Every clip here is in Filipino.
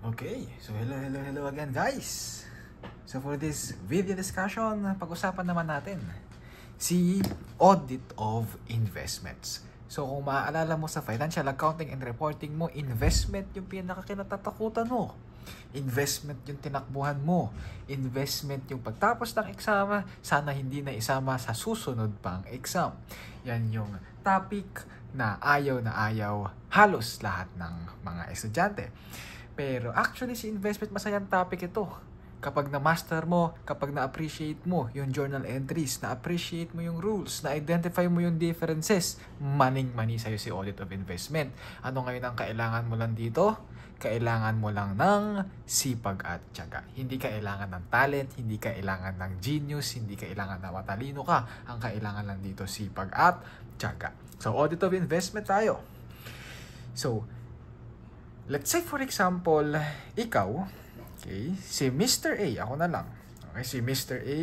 Okay, so hello again guys. So for this video discussion, pag-usapan naman natin si audit of investments. So kung maaalala mo sa financial accounting and reporting mo, investment yung pinakakinatatakutan mo. Investment yung tinakbuhan mo. Investment yung pagtapos ng exam, sana hindi na isama sa susunod pang exam. Yan yung topic na ayaw halos lahat ng mga estudyante. Pero actually si investment masayang topic ito. Kapag na-master mo, kapag na-appreciate mo yung journal entries, na-appreciate mo yung rules, na-identify mo yung differences, maning-mani sa'yo si audit of investment. Ano ngayon ang kailangan mo lang dito? Kailangan mo lang ng sipag at tiyaga. Hindi kailangan ng talent, hindi kailangan ng genius, hindi kailangan na matalino ka. Ang kailangan lang dito sipag at tiyaga. So audit of investment tayo. So, let's say for example, ikaw, okay, si Mr. A, ako na lang. Okay, si Mr. A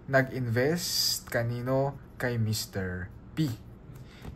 nag-invest kanino kay Mr. P.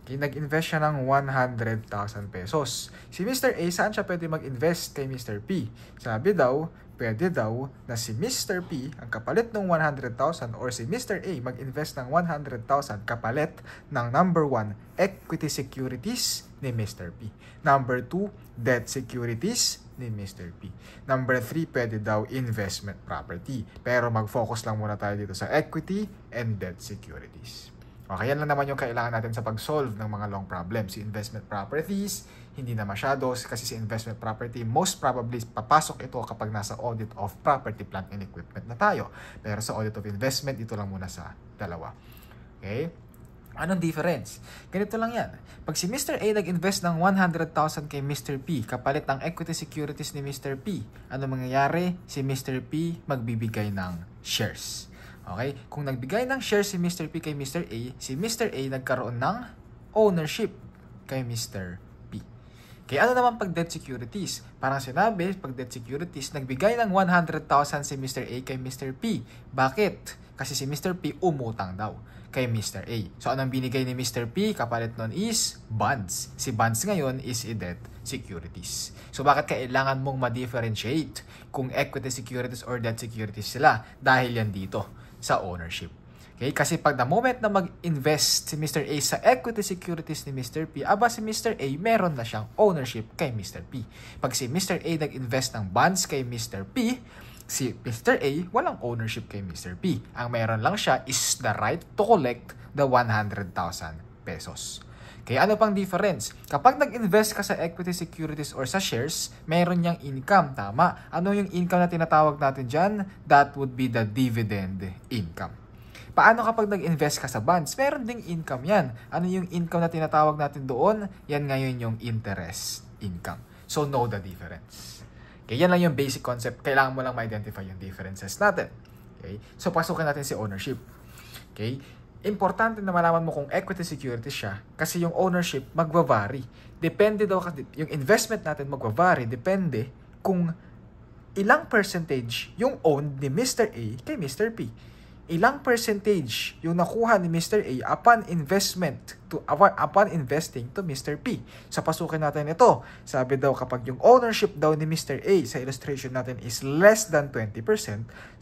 Okay, nag-invest siya ng 100,000 pesos. Si Mr. A, saan siya pwede mag-invest kay Mr. P? Sabi daw, pwede daw na si Mr. P ang kapalit ng 100,000 or si Mr. A mag-invest ng 100,000 kapalit ng number 1, equity securities ni Mr. P. Number 2, debt securities ni Mr. P. Number 3, pwede daw investment property. Pero mag-focus lang muna tayo dito sa equity and debt securities. Okay, yan lang naman yung kailangan natin sa pag-solve ng mga long problems. Si investment properties, hindi na masyado kasi si investment property, most probably papasok ito kapag nasa audit of property, plant, and equipment na tayo. Pero sa audit of investment, ito lang muna sa dalawa. Okay? Anong difference? Ganito lang yan. Pag si Mr. A nag-invest ng 100,000 kay Mr. P, kapalit ng equity securities ni Mr. P, ano mangyayari? Si Mr. P magbibigay ng shares. Okay? Kung nagbigay ng shares si Mr. P kay Mr. A, si Mr. A nagkaroon ng ownership kay Mr. P. Okay, ano naman pag debt securities? Parang sinabi, pag debt securities, nagbigay ng 100,000 si Mr. A kay Mr. P. Bakit? Kasi si Mr. P umutang daw kay Mr. A. So, anong binigay ni Mr. P? Kapalit nun is bonds. Si bonds ngayon is debt securities. So, bakit kailangan mong ma-differentiate kung equity securities or debt securities sila? Dahil yan dito sa ownership. Okay? Kasi pag the moment na mag-invest si Mr. A sa equity securities ni Mr. P, aba si Mr. A meron na siyang ownership kay Mr. P. Pag si Mr. A nag-invest ng bonds kay Mr. P, si Mr. A walang ownership kay Mr. P. Ang meron lang siya is the right to collect the 100,000 pesos. Okay, ano pang difference? Kapag nag-invest ka sa equity securities or sa shares, meron niyang income, tama? Ano yung income na tinatawag natin dyan? That would be the dividend income. Paano kapag nag-invest ka sa bonds? Meron ding income yan. Ano yung income na tinatawag natin doon? Yan ngayon yung interest income. So, know the difference. Okay, yan lang yung basic concept. Kailangan mo lang ma-identify yung differences natin. Okay? So, pasukin natin si ownership. Okay? Importante na malaman mo kung equity securities siya kasi yung ownership magva-vary. Depende daw kasi yung investment natin magva-vary depende kung ilang percentage yung owned ni Mr. A kay Mr. P. Ilang percentage yung nakuha ni Mr. A upon investing to Mr. P. So pasukin natin ito. Sabi daw kapag yung ownership daw ni Mr. A sa illustration natin is less than 20%,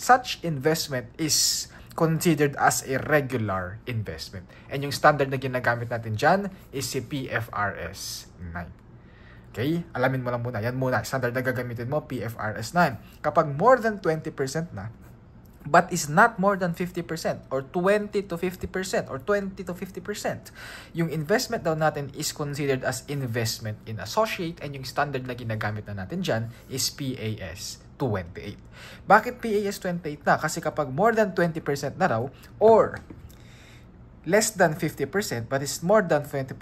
such investment is considered as a regular investment. And yung standard na ginagamit natin dyan is si PFRS 9. Okay? Alamin mo lang muna. Yan muna. Standard na gagamitin mo, PFRS 9. Kapag more than 20% na, but is not more than 50% or 20 to 50% or 20 to 50%, yung investment daw natin is considered as investment in associate and yung standard na ginagamit na natin dyan is PAS 28. Bakit PAS 28 na? Kasi kapag more than 20% na raw or less than 50% but is more than 20%,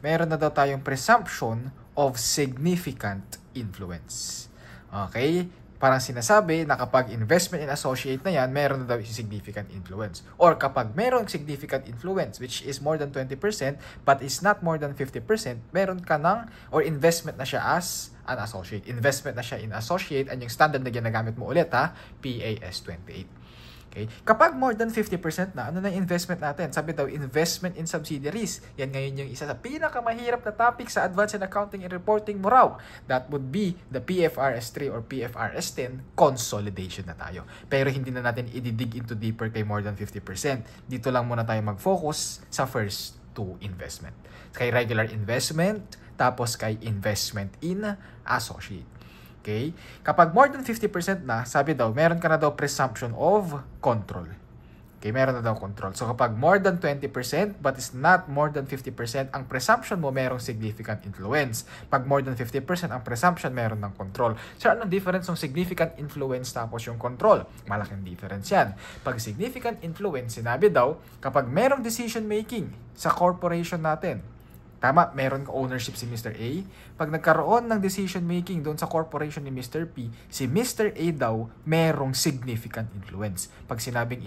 meron na daw tayong presumption of significant influence. Okay? Parang sinasabi na kapag investment in associate na yan, meron na daw significant influence. Or kapag merong significant influence, which is more than 20%, but is not more than 50%, meron ka ng, or investment na siya as an associate. Investment na siya in associate, and yung standard na ginagamit mo ulit, PAS 28. Okay? Kapag more than 50% na, ano na investment natin? Sabi daw, investment in subsidiaries. Yan ngayon yung isa sa pinakamahirap na topic sa Advanced Accounting and Reporting mo raw. That would be the PFRS 3 or PFRS 10 consolidation na tayo. Pero hindi na natin i-dig into deeper kay more than 50%. Dito lang muna tayo mag-focus sa first two investment. Kay regular investment, tapos kay investment in associate. Okay? Kapag more than 50% na, sabi daw, meron ka na daw presumption of control. Okay, meron na daw control. So kapag more than 20% but is not more than 50%, ang presumption mo merong significant influence. Pag more than 50%, ang presumption meron ng control. So anong difference ng significant influence tapos yung control? Malaking difference yan. Pag significant influence, sinabi daw, kapag merong decision making sa corporation natin, tama, meron ownership si Mr. A. Pag nagkaroon ng decision making doon sa corporation ni Mr. P, si Mr. A daw merong significant influence. Pag sinabing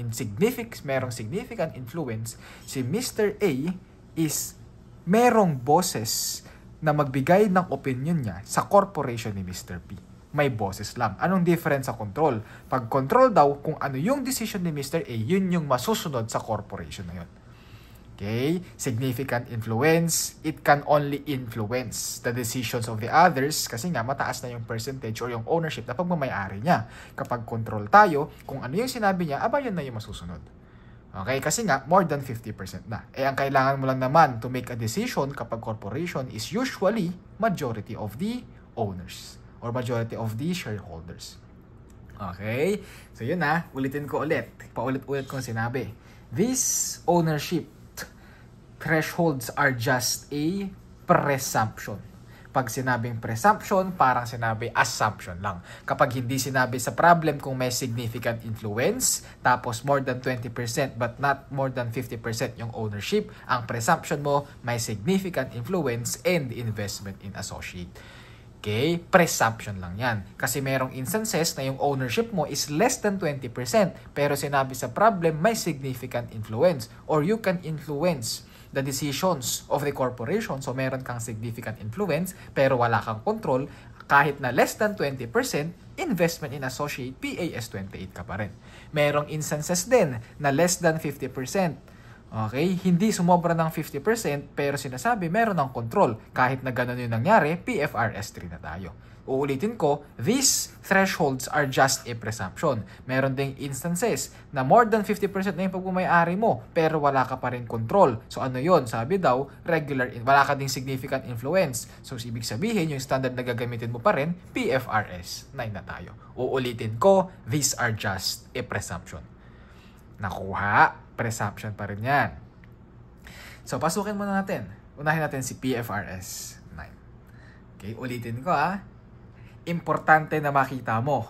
merong significant influence, si Mr. A is merong boses na magbigay ng opinion niya sa corporation ni Mr. P. May boses lang. Anong difference sa control? Pag control daw, kung ano yung decision ni Mr. A, yun yung masusunod sa corporation na yun. Okay? Significant influence, it can only influence the decisions of the others kasi nga mataas na yung percentage or yung ownership na pagmamayari niya. Kapag control tayo, kung ano yung sinabi niya, aba yun na yung masusunod. Okay? Kasi nga, more than 50% na. Ang kailangan mo lang naman to make a decision kapag corporation is usually majority of the owners or majority of the shareholders. Okay? So yun na, ulitin ko ulit. Paulit-ulit kong sinabi. This ownership thresholds are just a presumption. Pag sinabing presumption, parang sinabi assumption lang. Kapag hindi sinabi sa problem kung may significant influence, tapos more than 20% but not more than 50% yung ownership, ang presumption mo may significant influence and investment in associate. Okay? Presumption lang yan. Kasi merong instances na yung ownership mo is less than 20%, pero sinabi sa problem may significant influence or you can influence the decisions of the corporation. So, meron kang significant influence, pero wala kang control. Kahit na less than 20%, investment in associate, PAS 28 ka pa rin. Merong instances din na less than 50%. Okay? Hindi sumobra ng 50%, pero sinasabi meron ng control. Kahit na ganun yung nangyari, PFRS 3 na tayo. Uulitin ko, these thresholds are just a presumption. Meron ding instances na more than 50% na yung pagmamay-ari mo, pero wala ka pa rin control. So ano yon? Sabi daw, wala ka ding significant influence. So ibig sabihin, yung standard na gagamitin mo pa rin, PFRS 9 na tayo. Uulitin ko, these are just a presumption. Nakuha, presumption pa rin yan. So pasukin muna natin. Unahin natin si PFRS 9. Okay, ulitin ko importante na makita mo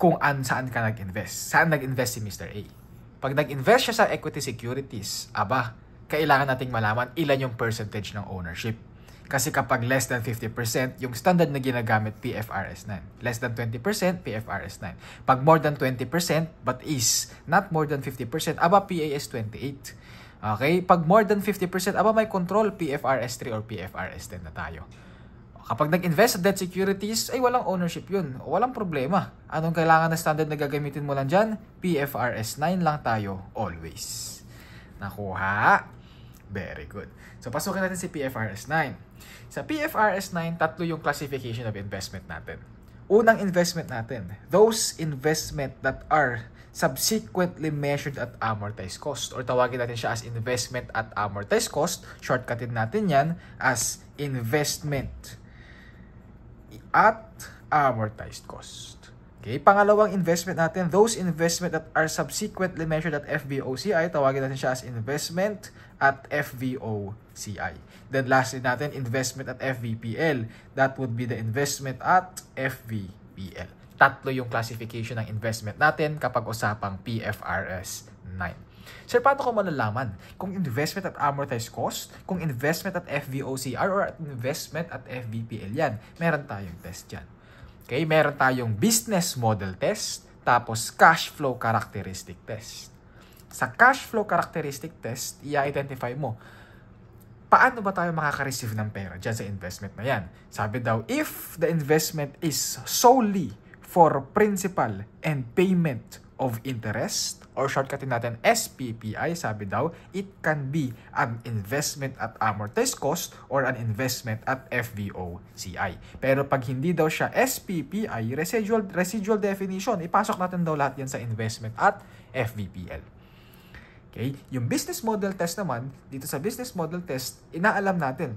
kung saan ka nag-invest. Saan nag-invest si Mr. A? Pag nag-invest siya sa equity securities, kailangan nating malaman ilan yung percentage ng ownership. Kasi kapag less than 50%, yung standard na ginagamit, PFRS 9. Less than 20%, PFRS 9. Pag more than 20%, but is not more than 50%, PAS 28. Okay? Pag more than 50%, may control, PFRS 3 or PFRS 10 na tayo. Kapag nag-invest sa debt securities, ay walang ownership yun. Walang problema. Anong kailangan na standard na gagamitin mo lang dyan? PFRS 9 lang tayo, always. Nakuha? Very good. So, pasukin natin si PFRS 9. Sa PFRS 9, tatlo yung classification of investment natin. Unang investment natin, those investment that are subsequently measured at amortized cost. Or tawagin natin siya as investment at amortized cost. Shortcutin natin yan as investment at amortized cost. Okay, pangalawang investment natin, those investment that are subsequently measured at FVOCI, tawagin natin siya as investment at FVOCI. Then lastly natin, investment at FVPL. That would be the investment at FVPL. Tatlo yung classification ng investment natin kapag usapang PFRS 9. Sir, paano ko malalaman kung investment at amortized cost, kung investment at FVOCR, or at investment at FVPL yan? Meron tayong test yan. Okay, meron tayong business model test, tapos cash flow characteristic test. Sa cash flow characteristic test, i-identify mo, paano ba tayo makaka-receive ng pera dyan sa investment na yan? Sabi daw, if the investment is solely for principal and payment of interest, or shortcutin natin SPPI, sabi daw, it can be an investment at amortized cost or an investment at FVOCI. Pero pag hindi daw siya SPPI, residual definition, ipasok natin daw lahat yan sa investment at FVPL. Okay? Yung business model test naman, dito sa business model test, inaalam natin,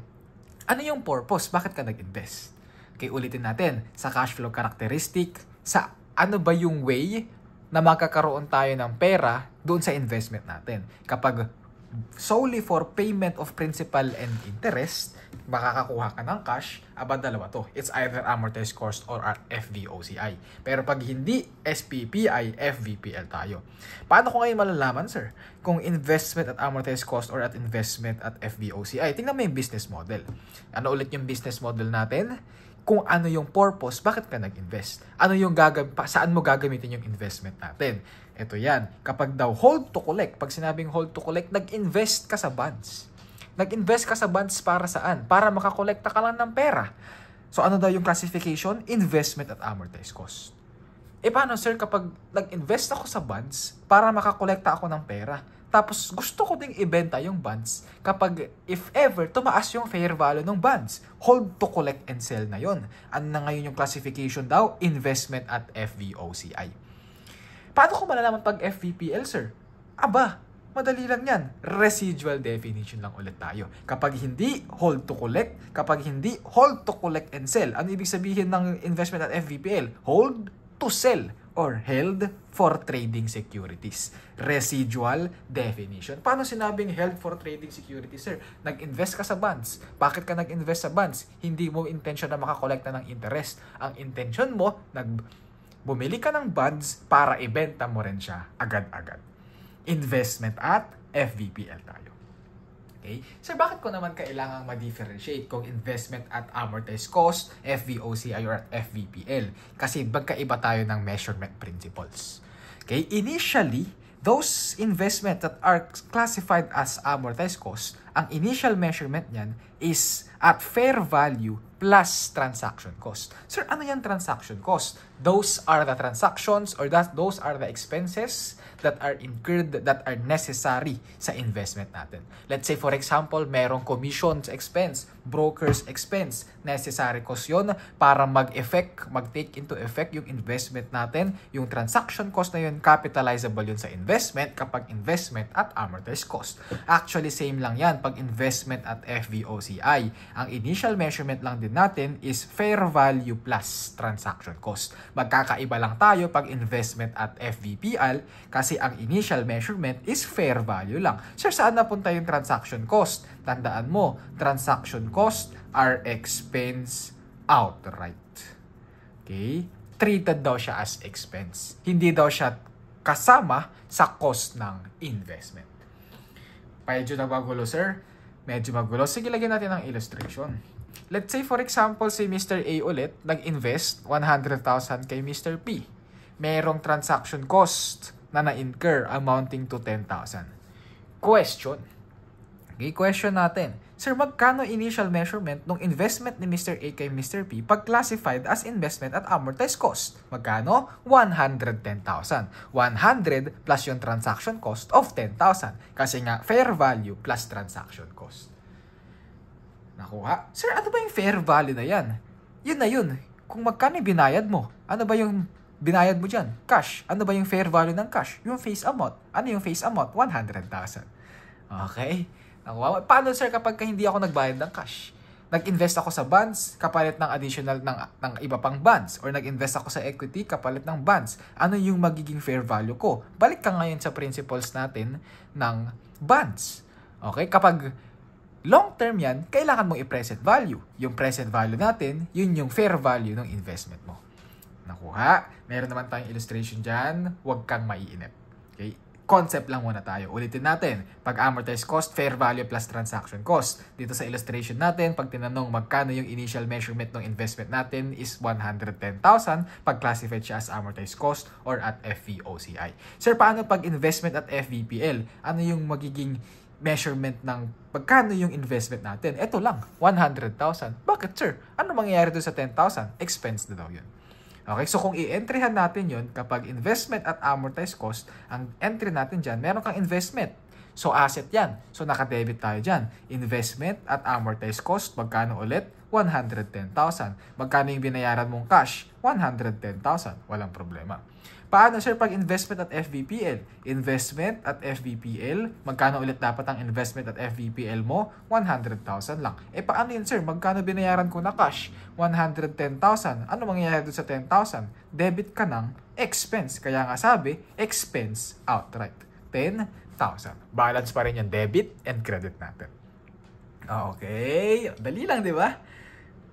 ano yung purpose? Bakit ka nag-invest? Okay, ulitin natin, sa cash flow characteristic, sa ano ba yung way na magkakaroon tayo ng pera doon sa investment natin. Kapag solely for payment of principal and interest, makakakuha ka ng cash, dalawa to. It's either amortized cost or FVOCI. Pero pag hindi SPPI, FVPL tayo. Paano ko ngayon malalaman, sir? Kung investment at amortized cost or at investment at FVOCI? Tingnan mo yung business model. Ano ulit yung business model natin? Kung ano yung purpose, bakit ka nag-invest? Ano yung saan mo gagamitin yung investment natin? Ito yan. Kapag daw hold to collect, pag sinabing hold to collect, nag-invest ka sa bonds. Nag-invest ka sa bonds para saan? Para makakolekta ka lang ng pera. So ano daw yung classification? Investment at amortized cost. Paano sir kapag nag-invest ako sa bonds para makakolekta ako ng pera? Tapos gusto ko ding ibenta yung bonds kapag if ever tumaas yung fair value ng bonds. Hold to collect and sell na yon. Ano na ngayon yung classification daw? Investment at FVOCI. Paano ko malalaman pag FVPL, sir? Madali lang yan. Residual definition lang ulit tayo. Kapag hindi hold to collect, kapag hindi hold to collect and sell, ano ibig sabihin ng investment at FVPL? Hold to sell or held for trading securities. Residual definition. Paano sinabing held for trading securities, sir? Nag-invest ka sa bonds. Bakit ka nag-invest sa bonds? Hindi mo intention na makakolekta ng interest. Ang intention mo, bumili ka ng bonds para ibenta mo rin siya agad-agad. Investment at FVPL tayo. Okay? Sir, bakit ko naman kailangang ma-differentiate kung investment at amortized cost, FVOCI, or FVPL? Kasi magkaiba tayo ng measurement principles. Okay? Initially, those investment that are classified as amortized cost, ang initial measurement niyan is at fair value plus transaction cost. Sir, ano yung transaction cost? Those are the transactions or those are the expenses that are incurred, that are necessary sa investment natin. Let's say, for example, merong commissions expense, brokers expense. Necessary cost yun para mag-take into effect yung investment natin. Yung transaction cost na yun, capitalizable yun sa investment kapag investment at amortized cost. Actually, same lang yan pag investment at FVOCI. Ang initial measurement lang din natin is fair value plus transaction cost. Magkakaiba lang tayo pag investment at FVPL kasi ang initial measurement is fair value lang. Sir, saan napunta yung transaction cost? Tandaan mo, transaction cost are expense outright. Okay? Treated daw siya as expense. Hindi daw siya kasama sa cost ng investment. Medyo magulo, sir. Medyo magulo. Sige, lagyan natin ng illustration. Let's say, for example, si Mr. A ulit, nag-invest 100,000 kay Mr. P. Merong transaction cost na na-incur amounting to 10,000. Question. Okay, question natin. Sir, magkano initial measurement ng investment ni Mr. A kay Mr. P pag classified as investment at amortized cost? Magkano? 110,000. 100 plus yung transaction cost of 10,000. Kasi nga, fair value plus transaction cost. Nakuha? Sir, ano ba yung fair value na yan? Yun na yun. Kung magkano binayad mo, ano ba yung binayad mo dyan? Cash. Ano ba yung fair value ng cash? Yung face amount. Ano yung face amount? 100,000. Okay? Nakuha? Paano, sir, kapag hindi ako nagbayad ng cash? Nag-invest ako sa bonds, kapalit ng additional ng iba pang bonds. Or nag-invest ako sa equity, kapalit ng bonds. Ano yung magiging fair value ko? Balik ka ngayon sa principles natin ng bonds. Okay? Kapag long term yan, kailangan mong i-present value. Yung present value natin, yun yung fair value ng investment mo. Nakuha? Meron naman tayong illustration dyan. Huwag kang maiinip. Okay? Concept lang muna tayo. Ulitin natin. Pag amortized cost, fair value plus transaction cost. Dito sa illustration natin, pag tinanong magkano yung initial measurement ng investment natin is 110,000 pag classified siya as amortized cost or at FVOCI. Sir, paano pag investment at FVPL? Ano yung magiging measurement ng pagkano yung investment natin? Ito lang, 100,000. Bakit, sir? Ano mangyayari doon sa 10,000? Expense na daw yun. Okay, so kung i-entryhan natin yun, kapag investment at amortized cost, ang entry natin dyan, meron kang investment. So asset yan. So nakadebit tayo dyan. Investment at amortized cost, magkano ulit? 110,000. Magkano yung binayaran mong cash? 110,000. Walang problema. Paano sir pag investment at FVPL? Investment at FVPL, magkano ulit dapat ang investment at FVPL mo? 100,000 lang. Paano yun sir? Magkano binayaran ko na cash? 110,000. Ano mangyayari doon sa 10,000? Debit ka ng expense. Kaya nga sabi, expense outright. 10,000. Balance pa rin yung debit and credit natin. Okay. Dali lang, di ba?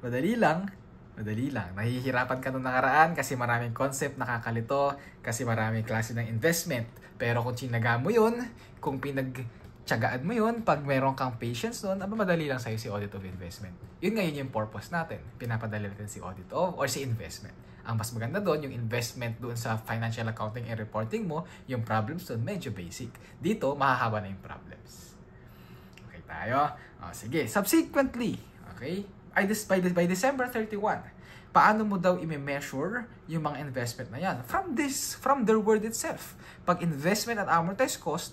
Madali lang. Madali lang. Nahihirapan ka nung nakaraan kasi maraming concept nakakalito, kasi maraming klase ng investment. Pero kung tsinaga mo yun, kung pinagtsagaan mo yun, pag meron kang patience nun, madali lang sa'yo si audit of investment. Yun ngayon yung purpose natin. Pinapadali natin si audit of or si investment. Ang mas maganda doon, yung investment doon sa financial accounting and reporting mo, yung problems doon medyo basic. Dito, mahahaba na yung problems. Okay tayo? Sige. Subsequently, okay? By December 31, paano mo daw i-measure yung mga investment na yan? From their word itself. Pag investment at amortized cost,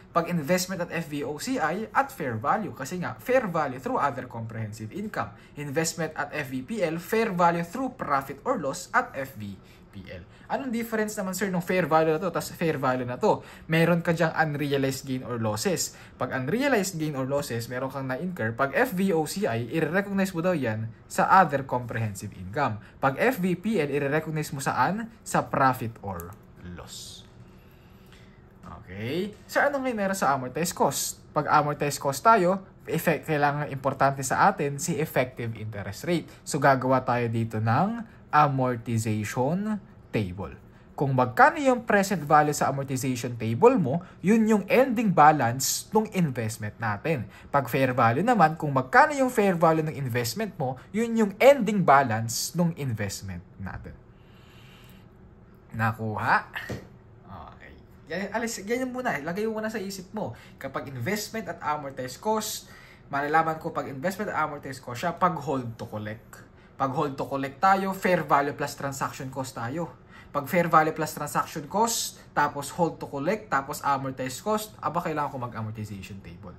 Pag investment at FVOCI, at fair value. Kasi nga, fair value through other comprehensive income. Investment at FVPL, fair value through profit or loss at FVPL. Anong difference naman sir ng fair value na to tas fair value na to? Meron ka dyang unrealized gain or losses. Pag unrealized gain or losses, meron kang na-incur. Pag FVOCI, i-recognize mo daw yan sa other comprehensive income. Pag FVPL, i-recognize mo saan? Sa profit or loss. Okay? So, ano ngayon meron sa amortized cost? Pag amortized cost tayo, kailangan importante sa atin si effective interest rate. So, gagawa tayo dito ng amortization table. Kung magkano yung present value sa amortization table mo, yun yung ending balance ng investment natin. Pag fair value naman, kung magkano yung fair value ng investment mo, yun yung ending balance ng investment natin. Nakuha? Ganyan muna, lagay mo muna sa isip mo. Kapag investment at amortized cost, malalaman ko pag investment at amortized cost siya, pag hold to collect. Pag hold to collect tayo, fair value plus transaction cost tayo. Pag fair value plus transaction cost, tapos hold to collect, tapos amortized cost, kailangan ko mag-amortization table.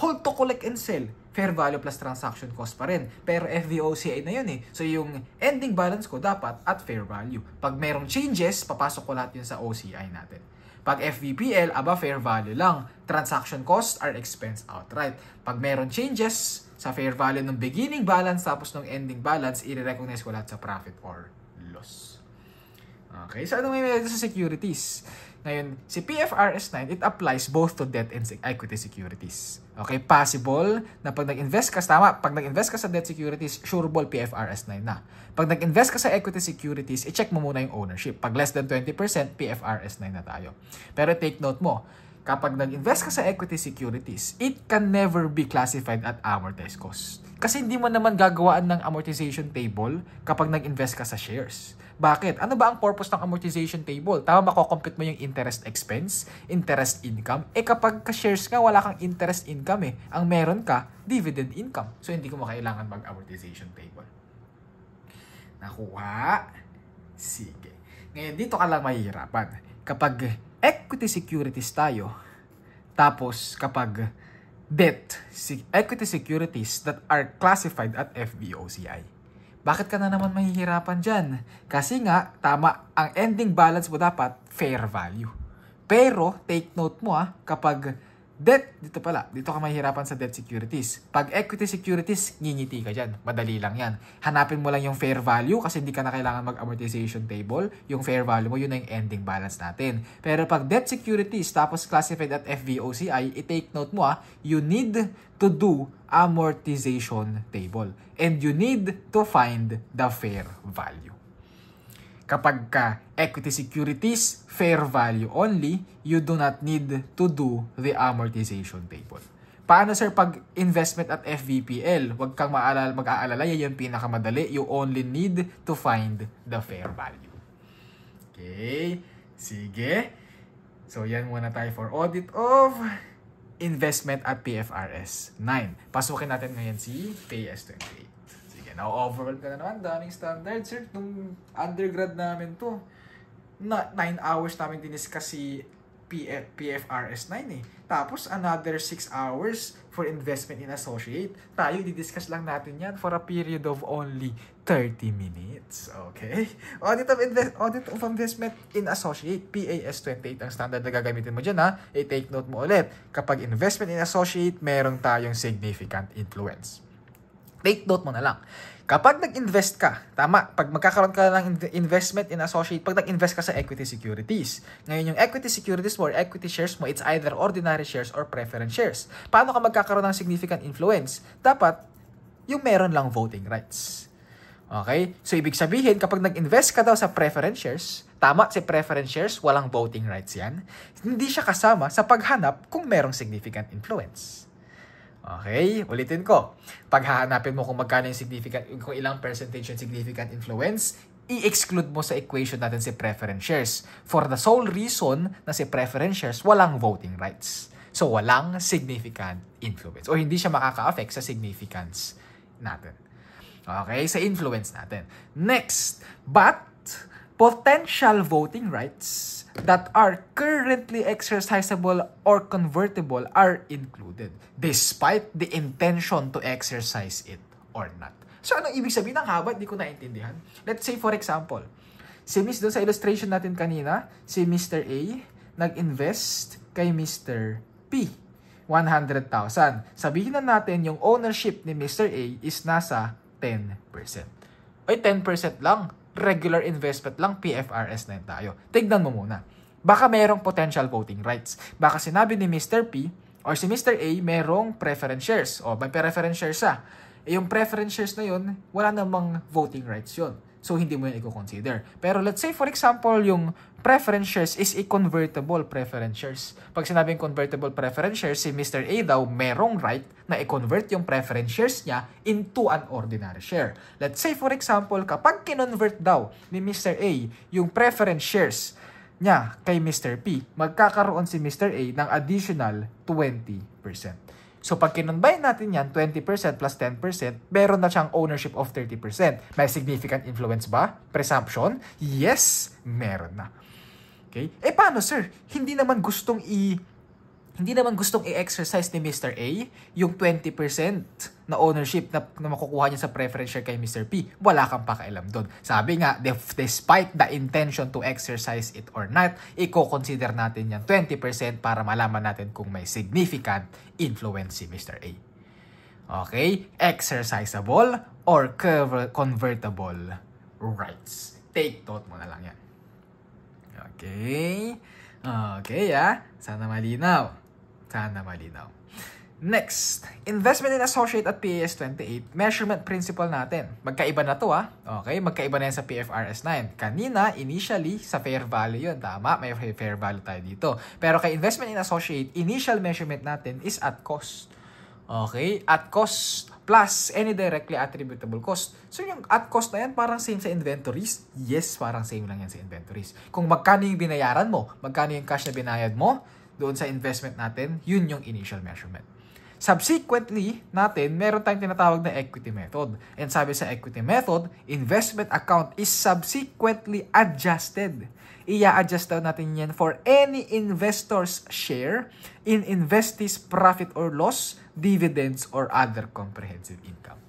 Hold to collect and sell, fair value plus transaction cost pa rin. Pero FVOCI na yun eh. So yung ending balance ko dapat at fair value. Pag merong changes, papasok ko lahat yun sa OCI natin. Pag FVPL, fair value lang. Transaction costs are expense outright. Pag meron changes sa fair value ng beginning balance tapos ng ending balance, i-recognize ko lahat sa profit or loss. Okay, so ano may meron sa securities? Ngayon, si PFRS 9, it applies both to debt and equity securities. Okay, possible na pag nag-invest ka, pag nag-invest ka sa debt securities, sureball PFRS 9 na. Pag nag-invest ka sa equity securities, i-check mo muna yung ownership. Pag less than 20%, PFRS 9 na tayo. Pero take note mo, kapag nag-invest ka sa equity securities, it can never be classified at amortized cost. Kasi hindi mo naman gagawaan ng amortization table kapag nag-invest ka sa shares. Bakit? Ano ba ang purpose ng amortization table? Tama, makocompute mo yung interest expense, interest income. Kapag ka-shares nga, wala kang interest income eh. Ang meron ka, dividend income. So, hindi ko makailangan mag-amortization table. Nakuha? Sige. Ngayon, dito ka lang mahihirapan. Kapag equity securities tayo, tapos kapag equity securities that are classified at FVOCI. Bakit ka na naman mahihirapan dyan? Kasi nga, tama, ang ending balance mo dapat fair value. Pero, take note mo kapag debt, dito ka mahihirapan sa debt securities. Pag equity securities, ngingiti ka dyan. Madali lang yan. Hanapin mo lang yung fair value kasi hindi ka na kailangan mag-amortization table. Yung fair value mo, yun na yung ending balance natin. Pero pag debt securities, tapos classified at FVOCI, i-take note mo you need to do amortization table. And you need to find the fair value. Kapag ka equity securities, fair value only, you do not need to do the amortization table. Paano sir pag investment at FVPL? Huwag kang mag-aalala, yan yung pinakamadali. You only need to find the fair value. Okay, sige. So yan muna tayo for audit of investment at PFRS 9. Pasukin natin ngayon si PS28. Sige. Okay, now overall ka na naman. Daming standards, sir. Nung undergrad namin to, 9 hours namin diniscuss si PFRS 9 eh. Tapos another 6 hours for investment in associate. Tayo, didiscuss lang natin yan for a period of only 30 minutes. Okay? Audit of investment in associate, PAS 28 ang standard na gagamitin mo dyan ha. I-take note mo ulit. Kapag investment in associate, meron tayong significant influence. Take note mo na lang. Kapag nag-invest ka, tama, pag magkakaroon ka ng investment in associate, pag nag-invest ka sa equity securities. Ngayon, yung equity securities mo or equity shares mo, it's either ordinary shares or preference shares. Paano ka magkakaroon ng significant influence? Dapat, yung meron lang voting rights. Okay? So, ibig sabihin, kapag nag-invest ka daw sa preference shares, tama, si preference shares, walang voting rights yan. Hindi siya kasama sa paghanap kung merong significant influence. Okay, ulitin ko. Pag hahanapin mo kung magkano yung significant, kung ilang percentage yung significant influence, i-exclude mo sa equation natin si preference shares. For the sole reason na si preference shares, walang voting rights. So, walang significant influence. O hindi siya makaka-affect sa significance natin. Okay, sa influence natin. Next, but potential voting rights that are currently exercisable or convertible are included despite the intention to exercise it or not. So, anong ibig sabihin ng haba? Hindi ko naintindihan. Let's say, for example, si Miss doon sa illustration natin kanina, si Mr. A nag-invest kay Mr. P. 100,000. Sabihin na natin yung ownership ni Mr. A is nasa 10%. Ay, 10% lang. Regular investment lang, PFRS 9 tayo. Tignan mo muna. Baka merong potential voting rights. Baka sinabi ni Mr. P or si Mr. A merong preference shares. O, may preference shares siya. E yung preference shares na yun, wala namang voting rights yun. So, hindi mo yun i-consider. Pero let's say, for example, yung preference shares is a convertible preference shares. Pag sinabing convertible preference shares, si Mr. A daw merong right na i-convert yung preference shares niya into an ordinary share. Let's say, for example, kapag kinonvert daw ni Mr. A yung preference shares niya kay Mr. P, magkakaroon si Mr. A ng additional 20%. So, pag kinonbine natin yan, 20% plus 10%, meron na siyang ownership of 30%. May significant influence ba? Presumption? Yes, meron na. Okay? Eh, paano, sir? Hindi naman gustong i-exercise ni Mr. A yung 20% na ownership na makukuha niya sa preference share kay Mr. P. Wala kang pakialam doon. Sabi nga, despite the intention to exercise it or not, i-consider natin yan 20% para malaman natin kung may significant influence si Mr. A. Okay? Exercisable or convertible rights. Take note mo na lang yan. Okay? Okay, Sana malinaw. Next, investment in associate at PAS 28, measurement principle natin. Magkaiba na to Okay, magkaiba na yan sa PFRS 9. Kanina, initially, sa fair value yun. Tama, may fair value tayo dito. Pero kay investment in associate, initial measurement natin is at cost. Okay, at cost plus any directly attributable cost. So yung at cost na yan, parang same sa inventories? Yes, parang same lang yan sa inventories. Kung magkano yung binayaran mo, magkano yung cash na binayad mo, doon sa investment natin, yun yung initial measurement. Subsequently, meron tayong tinatawag na equity method. And sabi sa equity method, investment account is subsequently adjusted. I-adjust daw natin yan for any investor's share in investee's profit or loss, dividends, or other comprehensive income.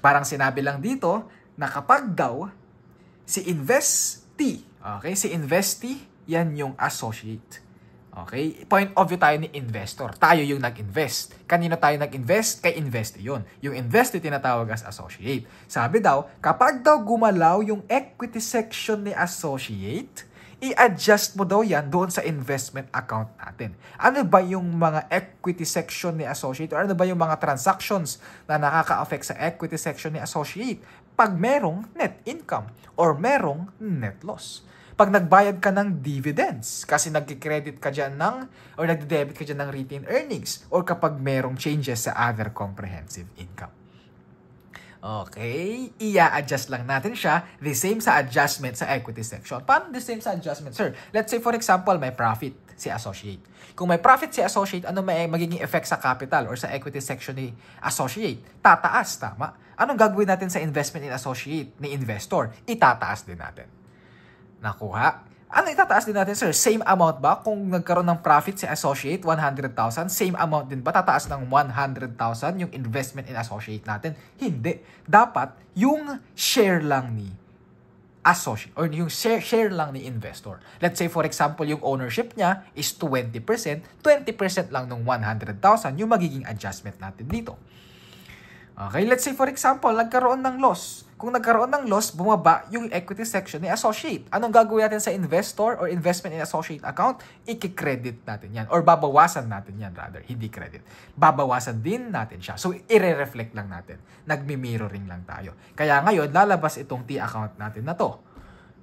Parang sinabi lang dito na kapag daw si investee, yan yung associate. Okay? Point of view tayo ni investor. Tayo yung nag-invest. Kanino tayo nag-invest? Kay investee yun. Yung investee tinatawag as associate. Sabi daw, kapag daw gumalaw yung equity section ni associate, i-adjust mo daw yan doon sa investment account natin. Ano ba yung mga equity section ni associate? Or ano ba yung mga transactions na nakaka-affect sa equity section ni associate? Pag merong net income or merong net loss. Pag nagbayad ka ng dividends, kasi nag-credit ka dyan or nag-debit ka dyan ng retained earnings, or kapag merong changes sa other comprehensive income. Okay, i-adjust lang natin siya, the same sa adjustment sa equity section. Paano the same sa adjustment, sir? Let's say, for example, may profit si associate. Kung may profit si associate, ano may magiging effect sa capital or sa equity section ni associate? Tataas, tama? Anong gagawin natin sa investment in associate ni investor? Itataas din natin. Nakuha? Ano itataas din natin, sir? Same amount ba? Kung nagkaroon ng profit si associate, 100,000, same amount din ba? Tataas ng 100,000 yung investment in associate natin? Hindi. Dapat yung share lang ni associate or yung share lang ni investor. Let's say for example, yung ownership niya is 20%, 20% lang ng 100,000 yung magiging adjustment natin dito. Okay, let's say for example, nagkaroon ng loss. Kung nagkaroon ng loss, bumaba yung equity section ni associate. Anong gagawin natin sa investor or investment in associate account? I-credit natin yan or babawasan natin yan rather, hindi credit. Babawasan din natin siya. So, i-reflect lang natin. Nagmi-mirroring lang tayo. Kaya ngayon, lalabas itong T account natin na to.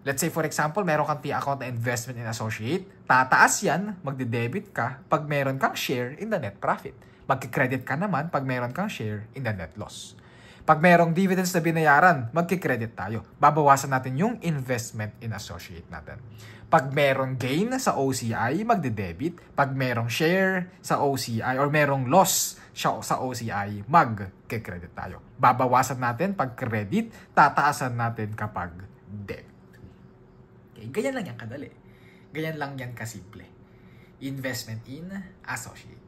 Let's say for example, meron kang T account na investment in associate. Tataas yan, magde-debit ka pag meron kang share in the net profit. Magki-credit ka naman pag meron kang share in the net loss. Pag merong dividends na binayaran, magki-credit tayo. Babawasan natin yung investment in associate natin. Pag merong gain sa OCI, magde-debit. Pag merong share sa OCI or merong loss sa OCI, magki-credit tayo. Babawasan natin pag credit, tataasan natin kapag debit. Okay, ganyan lang yan kadali. Ganyan lang yan kasimple. Investment in associate.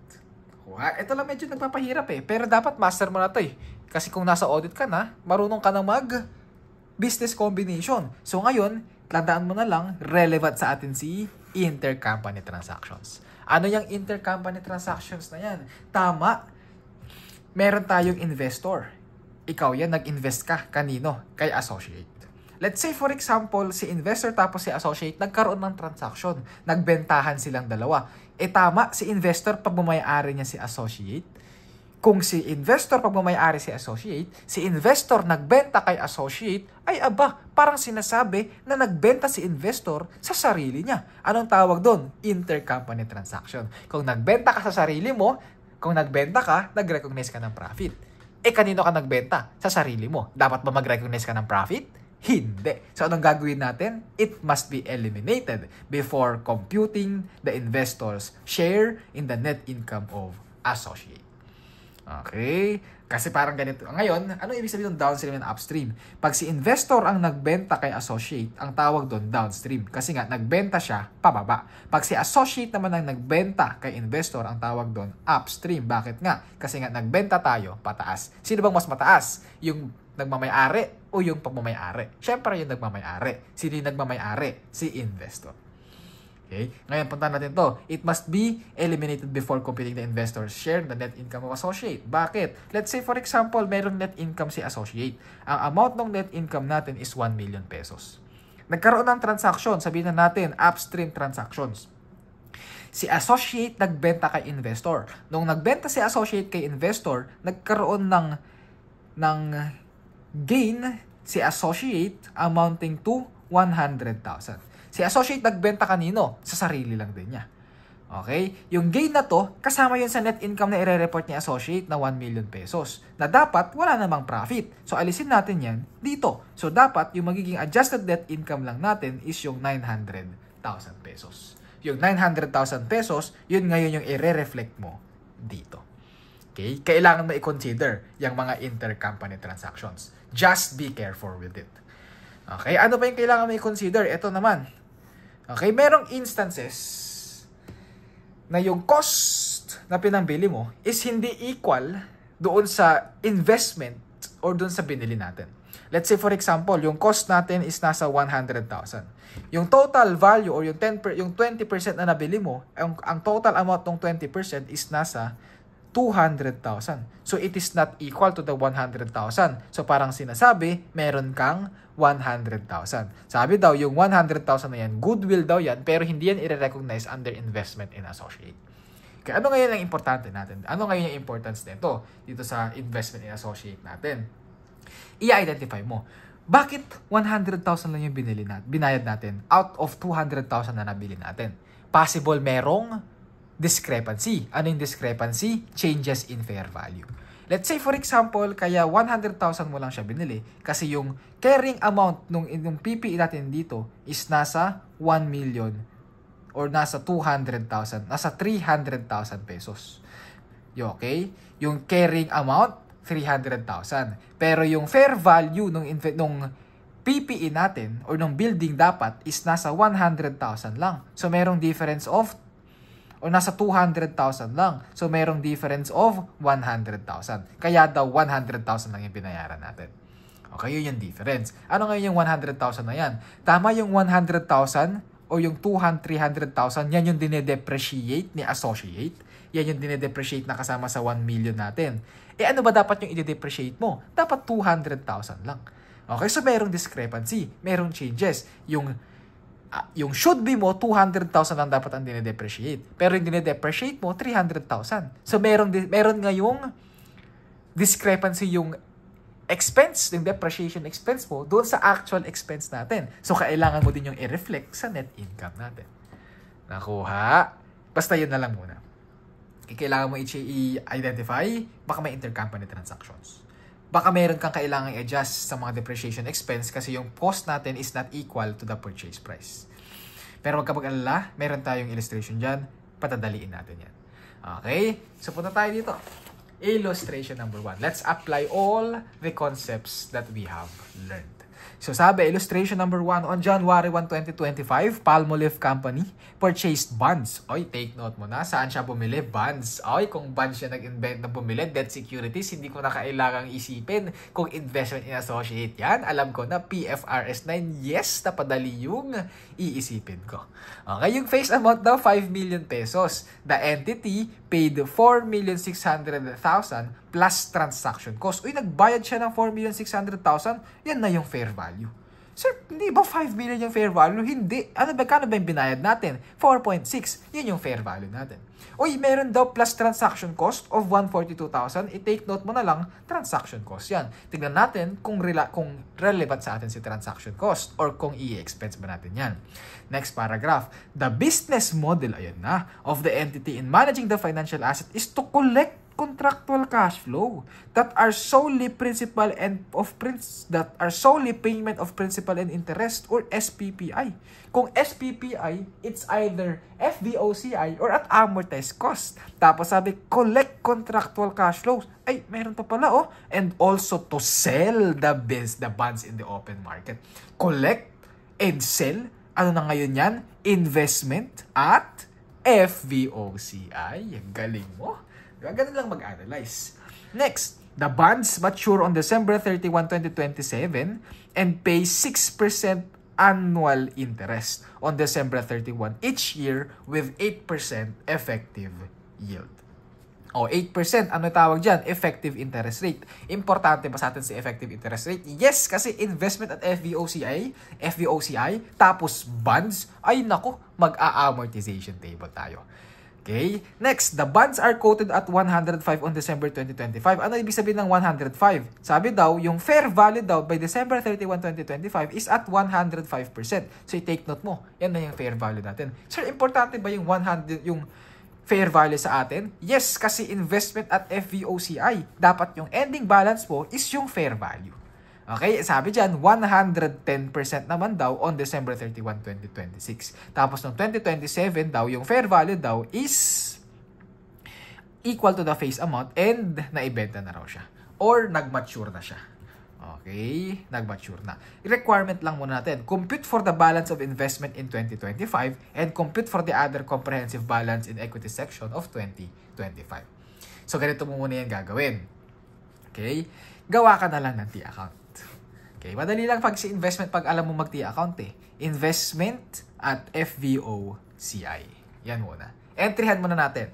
Ito lang medyo nagpapahirap pero dapat master mo na to Kasi kung nasa audit ka na, marunong ka na mag-business combination. So ngayon, tandaan mo na lang, relevant sa atin si intercompany transactions. Ano yung intercompany transactions na yan? Tama, meron tayong investor. Ikaw yan, nag-invest ka. Kanino? Kay associate. Let's say for example, si investor tapos si associate nagkaroon ng transaction. Nagbentahan silang dalawa. Tama, si investor pagmamayari niya si associate. Kung si investor pagmamayari si associate, si investor nagbenta kay associate, ay aba, parang sinasabi na nagbenta si investor sa sarili niya. Anong tawag doon? Intercompany transaction. Kung nagbenta ka sa sarili mo, kung nagbenta ka, nag-recognize ka ng profit. Kanino ka nagbenta? Sa sarili mo. Dapat ba mag-recognize ka ng profit? Hindi. So, anong gagawin natin? It must be eliminated before computing the investor's share in the net income of associate. Okay? Kasi parang ganito. Ngayon, ano ibig sabihin ng downstream and upstream? Pag si investor ang nagbenta kay associate, ang tawag doon downstream. Kasi nga, nagbenta siya pababa. Pag si associate naman ang nagbenta kay investor, ang tawag doon upstream. Bakit nga? Kasi nga, nagbenta tayo pataas. Sino bang mas mataas? Yung nagmamay-ari o yung pagmamay-ari? Siyempre yung nagmamay-ari. Sino yung nagmamay-ari? Si investor. Okay? Ngayon, punta natin to. It must be eliminated before computing the investor's share the net income of associate. Bakit? Let's say, for example, merong net income si associate. Ang amount ng net income natin is 1 million pesos. Nagkaroon ng transaction, sabihin na natin, upstream transactions. Si associate nagbenta kay investor. Nung nagbenta si associate kay investor, nagkaroon ng gain si associate amounting to 100,000. Si associate nagbenta kanino? Sa sarili lang din niya. Okay? Yung gain na to, kasama yun sa net income na i-report ni associate na 1 million pesos. Na dapat wala namang profit. So alisin natin yan dito. So dapat yung magiging adjusted net income lang natin is yung 900,000 pesos. Yung 900,000 pesos, yun ngayon yung i-reflect mo dito. Okay? Kailangan mo i-consider yung mga intercompany transactions. Just be careful with it. Okay? Ano pa yung kailangan mo i-consider? Ito naman. Okay? Merong instances na yung cost na pinambili mo is hindi equal doon sa investment or doon sa binili natin. Let's say for example, yung cost natin is nasa 100,000. Yung total value or yung 20% na nabili mo, ang total amount ng 20% is nasa 200,000. So, it is not equal to the 100,000. So, parang sinasabi, meron kang 100,000. Sabi daw, yung 100,000 na yan, goodwill daw yan, pero hindi yan i-recognize under investment in associate. Kaya ano ngayon ang importante natin? Ano ngayon yung importance nito dito sa investment in associate natin? I-identify mo. Bakit 100,000 lang yung binayad natin out of 200,000 na nabili natin? Possible merong discrepancy. Ano yung discrepancy? Changes in fair value. Let's say for example, kaya 100,000 mo lang siya binili kasi yung carrying amount nung PPE natin dito is nasa 1,000,000 or nasa 200,000, nasa 300,000 pesos. Okay? Yung carrying amount, 300,000. Pero yung fair value nung PPE natin or nung building dapat is nasa 100,000 lang. So merong difference of o nasa 200,000 lang. So merong difference of 100,000. Kaya daw 100,000 lang yung binayaran natin. Okay, yun yung difference. Ano ngayon yung 100,000 na yan? Tama yung 100,000 o yung 300,000, yan yung dinedepreciate ni associate. Yan yung dinedepreciate na kasama sa 1 million natin. Ano ba dapat yung i-depreciate mo? Dapat 200,000 lang. Okay, so merong discrepancy. Merong changes. Yung should be mo, 200,000 lang dapat ang dinedepreciate. Pero yung dinedepreciate mo, 300,000. So meron ngayong discrepancy yung expense, yung depreciation expense mo, doon sa actual expense natin. So, kailangan mo din yung i-reflect sa net income natin. Nakuha? Basta yun na lang muna. Kailangan mo i-identify, baka may intercompany transactions. Baka meron kang kailangan i-adjust sa mga depreciation expense kasi yung cost natin is not equal to the purchase price. Pero wag ka mag-alala, meron tayong illustration dyan, patadaliin natin yan. Okay? So, punta tayo dito. Illustration number 1. Let's apply all the concepts that we have learned. So sabi, illustration number 1, on January 1, 2025, Palmolive Company purchased bonds. Oy, take note mo na. Saan siya bumili? Bonds. Oy, kung bonds siya nag-invent na bumili, debt securities, hindi ko na kailangang isipin kung investment in associate yan. Alam ko na, PFRS 9, yes, napadali yung iisipin ko. Okay, yung face amount daw, 5 million pesos. The entity paid 4,600,000 plus transaction cost. Uy, nagbayad siya ng 4,600,000, yan na yung fair value. Sir, hindi ba 5 million yung fair value? Hindi. Kano ba yung binayad natin? 4.6. Yun yung fair value natin. Uy, meron daw plus transaction cost of 142,000. I-take note mo na lang, transaction cost yan. Tignan natin kung relevant sa atin si transaction cost or kung i-expense ba natin yan. Next paragraph. The business model, ayan na, of the entity in managing the financial asset is to collect contractual cash flow that are solely payment of principal and interest or SPPI. Kung SPPI, it's either FVOCI or at amortized cost. Tapos sabi, collect contractual cash flows. Ay, meron pa pala and also to sell the bonds in the open market. Collect and sell. Ano na ngayon yan? Investment at FVOCI. Galing mo. Ganun lang mag-analyze. Next, the bonds mature on December 31, 2027 and pay 6% annual interest on December 31 each year with 8% effective yield. 8%, ano tawag dyan? Effective interest rate. Importante ba sa atin si effective interest rate? Yes, kasi investment at FVOCI, tapos bonds, ay nako, mag-a-amortization table tayo. Okay? Next, the bonds are quoted at 105 on December 2025. Ano ibig sabihin ng 105? Sabi daw, yung fair value daw by December 31, 2025 is at 105%. So, i-take note mo. Yan na yung fair value natin. Sir, importante ba yung fair value sa atin? Yes, kasi investment at FVOCI. Dapat yung ending balance mo is yung fair value. Okay, sabi dyan, 110% naman daw on December 31, 2026. Tapos noong 2027 daw, yung fair value daw is equal to the face amount and naibenta na raw siya. Or nag-mature na siya. Okay, nag-mature na. Requirement lang muna natin. Compute for the balance of investment in 2025 and compute for the other comprehensive balance in equity section of 2025. So, ganito mo muna yan gagawin. Okay, gawa ka na lang ng T-account. Okay, madali lang pag si investment pag alam mo mag-T account Investment at FVOCI. Yan muna. Entryhan muna natin.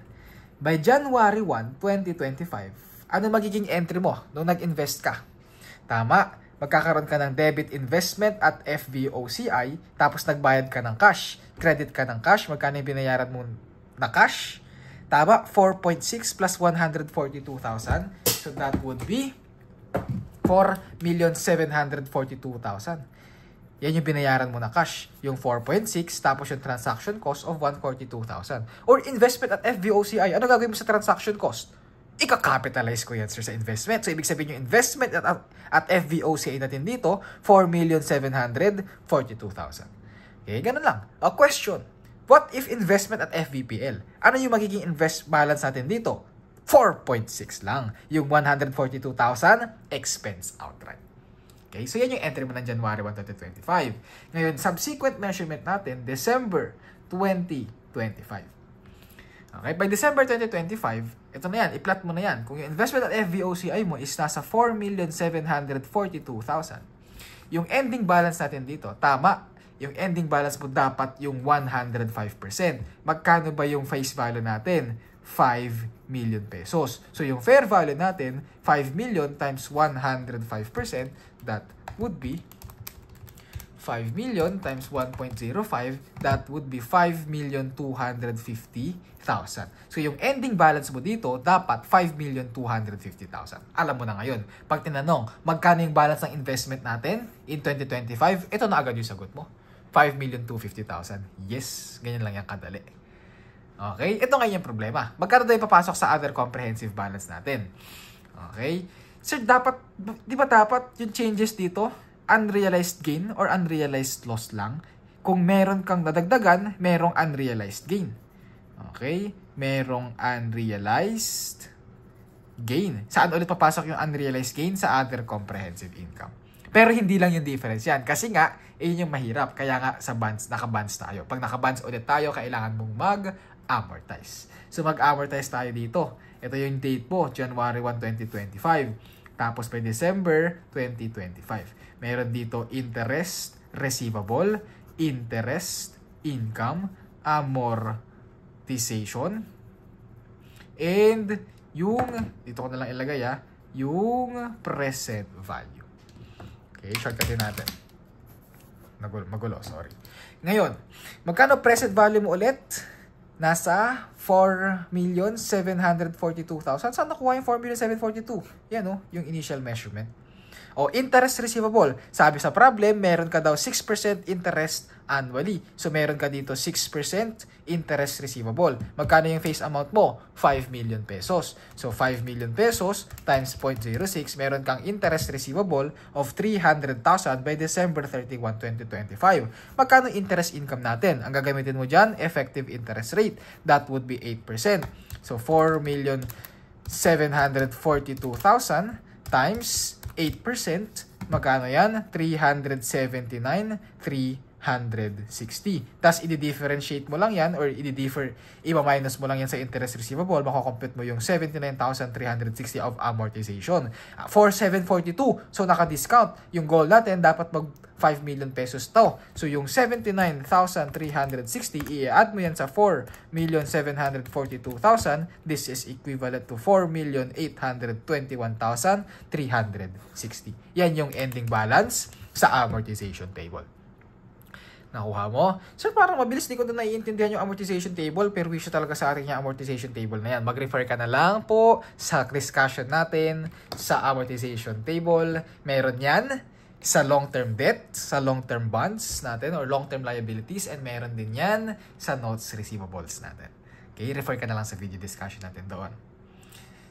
By January 1, 2025, ano magiging entry mo nung nag-invest ka? Tama, magkakaroon ka ng debit investment at FVOCI, tapos nagbayad ka ng cash. Credit ka ng cash, magkano yung binayaran mo na cash? Tama, 4.6 plus 142,000. So that would be 4,742,000. Yan yung binayaran mo na cash. Yung 4.6 tapos yung transaction cost of 142,000. Or investment at FVOCI. Ano gagawin mo sa transaction cost? Ika-capitalize ko yan, sir, sa investment. So, ibig sabihin yung investment at FVOCI natin dito, 4,742,000. Okay, ganun lang. A question. What if investment at FVPL? Ano yung magiging invest balance natin dito? 4.6 lang. Yung 142,000 expense outright. Okay, so yan yung entry mo ng January 1, 2025. Ngayon, subsequent measurement natin, December 2025. Okay, by December 2025, ito na yan, i-plot mo na yan. Kung yung investment at FVOCI mo is nasa 4,742,000, yung ending balance natin dito, tama, yung ending balance mo dapat yung 105%. Magkano ba yung face value natin? 5 million pesos. So yung fair value natin, 5 million times 105%, that would be 5 million times 1.05, that would be 5,250,000. So, yung ending balance mo dito, dapat 5,250,000. Alam mo na ngayon. Pag tinanong, magkano yung balance ng investment natin in 2025, ito na agad yung sagot mo. 5,250,000. Yes, ganyan lang yung kadali. Okay, ito ngayon yung problema. Magkano daw yung papasok sa other comprehensive balance natin? Okay, sir, dapat, di ba dapat yung changes dito, unrealized gain or unrealized loss lang? Kung meron kang nadagdagan, merong unrealized gain. Okay? Merong unrealized gain. Saan ulit papasok yung unrealized gain? Sa other comprehensive income. Pero hindi lang yung difference yan. Kasi nga, yun yung mahirap. Kaya nga sa bonds, naka-bonds tayo. Pag naka-bonds ulit tayo, kailangan mong mag-amortize. So mag-amortize tayo dito. Ito yung date po, January 1, 2025. Tapos by December 2025. Meron dito interest receivable, interest income, amortization, and yung, dito ko na lang ilagay yung present value. Okay, shortcutin natin. Magulo, sorry. Ngayon, magkano present value mo ulit? Nasa 4,742,000. Saan nakuha yung 4,742? Yan yung initial measurement. O interest receivable. Sabi sa problem, meron ka daw 6% interest annually. So meron ka dito 6% interest receivable. Magkano yung face amount mo? 5 million pesos. So 5 million pesos times 0.06, meron kang interest receivable of 300,000 by December 31, 2025. Magkano interest income natin? Ang gagamitin mo dyan, effective interest rate. That would be 8%. So 4,742,000 times 8%, magkano yan? 379,360. Tapos, i-differentiate mo lang yan or i-minus mo lang yan sa interest receivable, makakompute mo yung 79,360 of amortization. 4,742. So, naka-discount. Yung goal natin, dapat mag 5 million pesos to. So, yung 79,360, i-add mo yan sa 4,742,000. This is equivalent to 4,821,360. Yan yung ending balance sa amortization table. Nakuha mo? Sir, parang mabilis, di ko na naiintindihan yung amortization table, pero wish talaga sa atin yung amortization table na yan. Mag-refer ka na lang po sa discussion natin sa amortization table. Meron yan sa long-term debt, sa long-term bonds natin or long-term liabilities, and meron din yan sa notes receivables natin. Okay, refer ka na lang sa video discussion natin doon.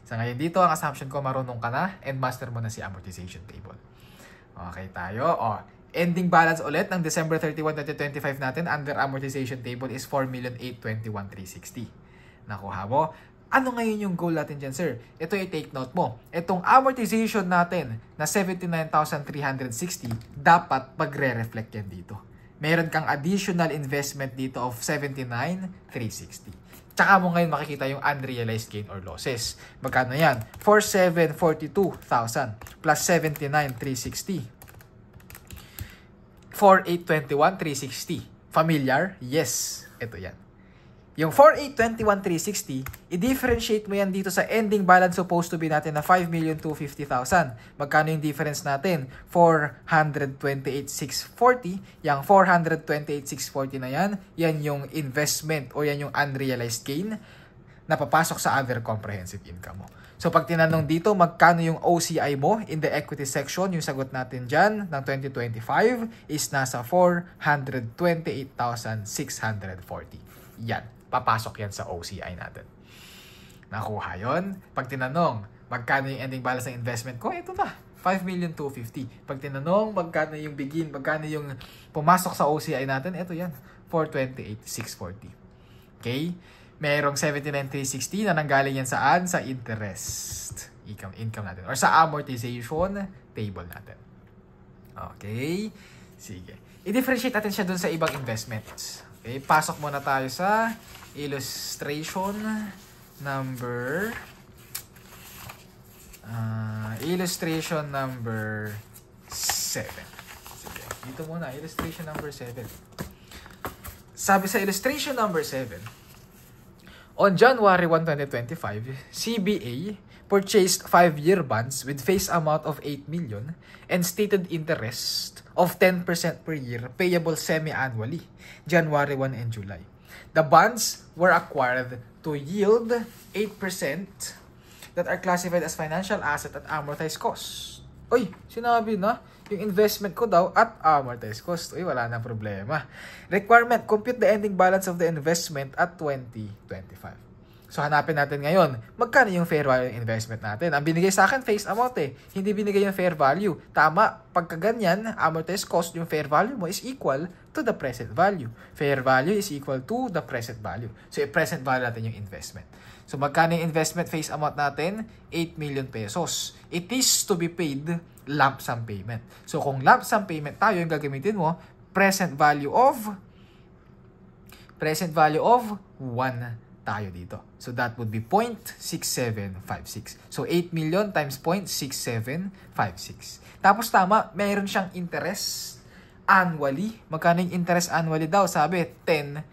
So ngayon dito, ang assumption ko, marunong ka na and master mo na si amortization table. Okay tayo. Ending balance ulit ng December 31, 2025 natin under amortization table is 4,821,360. Nakuha mo? Ano ngayon yung goal natin dyan, sir? Ito i-take note mo. Itong amortization natin na 79,360, dapat magre-reflect yan dito. Meron kang additional investment dito of 79,360. Tsaka mo ngayon makikita yung unrealized gain or losses. Magkano yan? 4,742,000 plus 79,360. 4,821,360. Familiar? Yes. Ito yan. Yung 4,821,360, i-differentiate mo yan dito sa ending balance supposed to be natin na 5,250,000. Magkano yung difference natin? 428,640. Yung 428,640 na yan, yan yung investment o yan yung unrealized gain na papasok sa other comprehensive income mo. So pag tinanong dito, magkano yung OCI mo in the equity section, yung sagot natin dyan ng 2025 is nasa 428,640. Yan. Papasok yan sa OCI natin. Nakuha yon. Pag tinanong, magkano yung ending balance ng investment ko? Ito na. 5,250,000. Pag tinanong magkano yung begin, magkano yung pumasok sa OCI natin, ito yan, 428,640. Okay? Merong 79,360 na nanggaling yan saan? Sa interest income natin or sa amortization table natin. Okay? Sige. I-differentiate natin siya dun sa ibang investments. Okay? Pasok muna tayo sa illustration number 7. Sige. Dito muna, illustration number 7. Sabi sa illustration number 7, on January 1, 2025, CBA purchased 5-year bonds with face amount of 8 million and stated interest of 10% per year payable semi-annually, January 1 and July. The bonds were acquired to yield 8% that are classified as financial asset at amortized cost. Uy, sinabi na, yung investment ko daw at amortized cost. Uy, wala na problema. Requirement, compute the ending balance of the investment at 2025. So, hanapin natin ngayon, magkano yung fair value ng investment natin? Ang binigay sa akin, face amount eh. Hindi binigay yung fair value. Tama, pagka ganyan, amortized cost, yung fair value mo is equal to the present value. Fair value is equal to the present value. So, i-present value natin yung investment. So, magkano yung investment face amount natin? 8 million pesos. It is to be paid lump sum payment. So, kung lump sum payment tayo, yung gagamitin mo, present value of 1 tayo dito. So, that would be 0.6756. So, 8 million times 0.6756. Tapos, tama, mayroon siyang interest annually. Magkano yung interest annually daw? Sabi, 10%.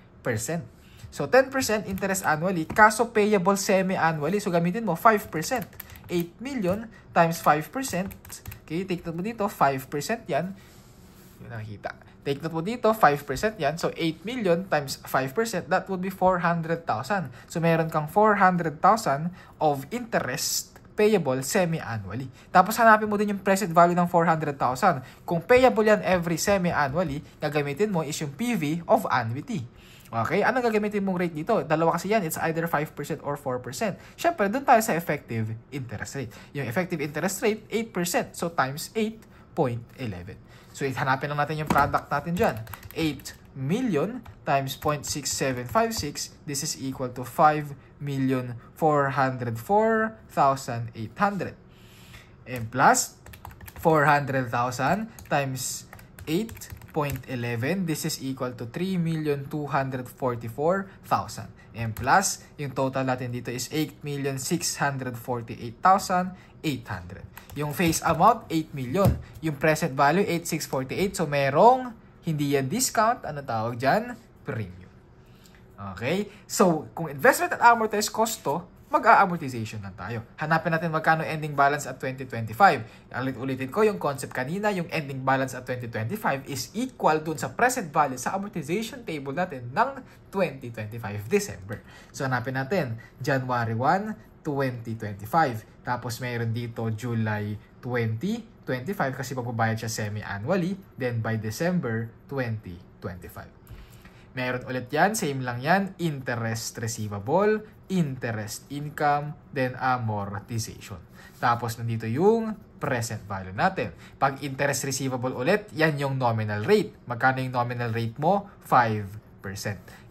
So, 10% interest annually, kaso payable semi-annually. So, gamitin mo 5%. 8 million times 5%. Okay, take note mo dito, 5% yan. Yung nakikita. Take note mo dito, 5% yan. So, 8 million times 5%, that would be 400,000. So, meron kang 400,000 of interest payable semi-annually. Tapos, hanapin mo din yung present value ng 400,000. Kung payable yan every semi-annually, gagamitin mo is yung PV of annuity. Okay? Anong gagamitin mong rate dito? Dalawa kasi yan. It's either 5% or 4%. Siyempre, doon tayo sa effective interest rate. Yung effective interest rate, 8%. So, times 8.11. So, hanapin lang natin yung product natin dyan. 8 million times 0.6756. This is equal to 5,404,800. And plus, 400,000 times 8.11. This is equal to 3,244,000. And plus, yung total natin dito is 8,648,800. Yung face amount, 8 million. Yung present value, 8,648. So, merong hindi yan discount. Ano tawag dyan? Premium. Okay? So, kung investment at amortized cost to, mag-a-amortization lang tayo. Hanapin natin magkano ending balance at 2025. Ulitin ko yung concept kanina, yung ending balance at 2025 is equal dun sa present value sa amortization table natin ng 2025 December. So, hanapin natin January 1, 2025. Tapos, mayroon dito July 2025 kasi magbabayad siya semi-annually. Then, by December 2025. Meron ulit yan, same lang yan, interest receivable, interest income, then amortization. Tapos nandito yung present value natin. Pag interest receivable ulit, yan yung nominal rate. Magkano yung nominal rate mo? 5%.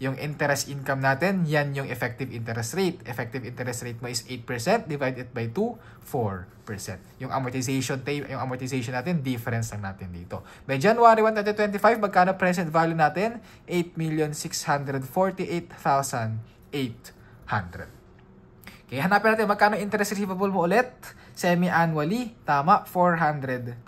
Yung interest income natin, yan yung effective interest rate. Effective interest rate mo is 8%, divide it by 2, 4%. Yung amortization natin, difference lang natin dito. By January 1, 2025, magkano present value natin? 8,648,800. Okay, hanapin natin magkano interest receivable mo ulit? Semi-annually, tama, 400,000.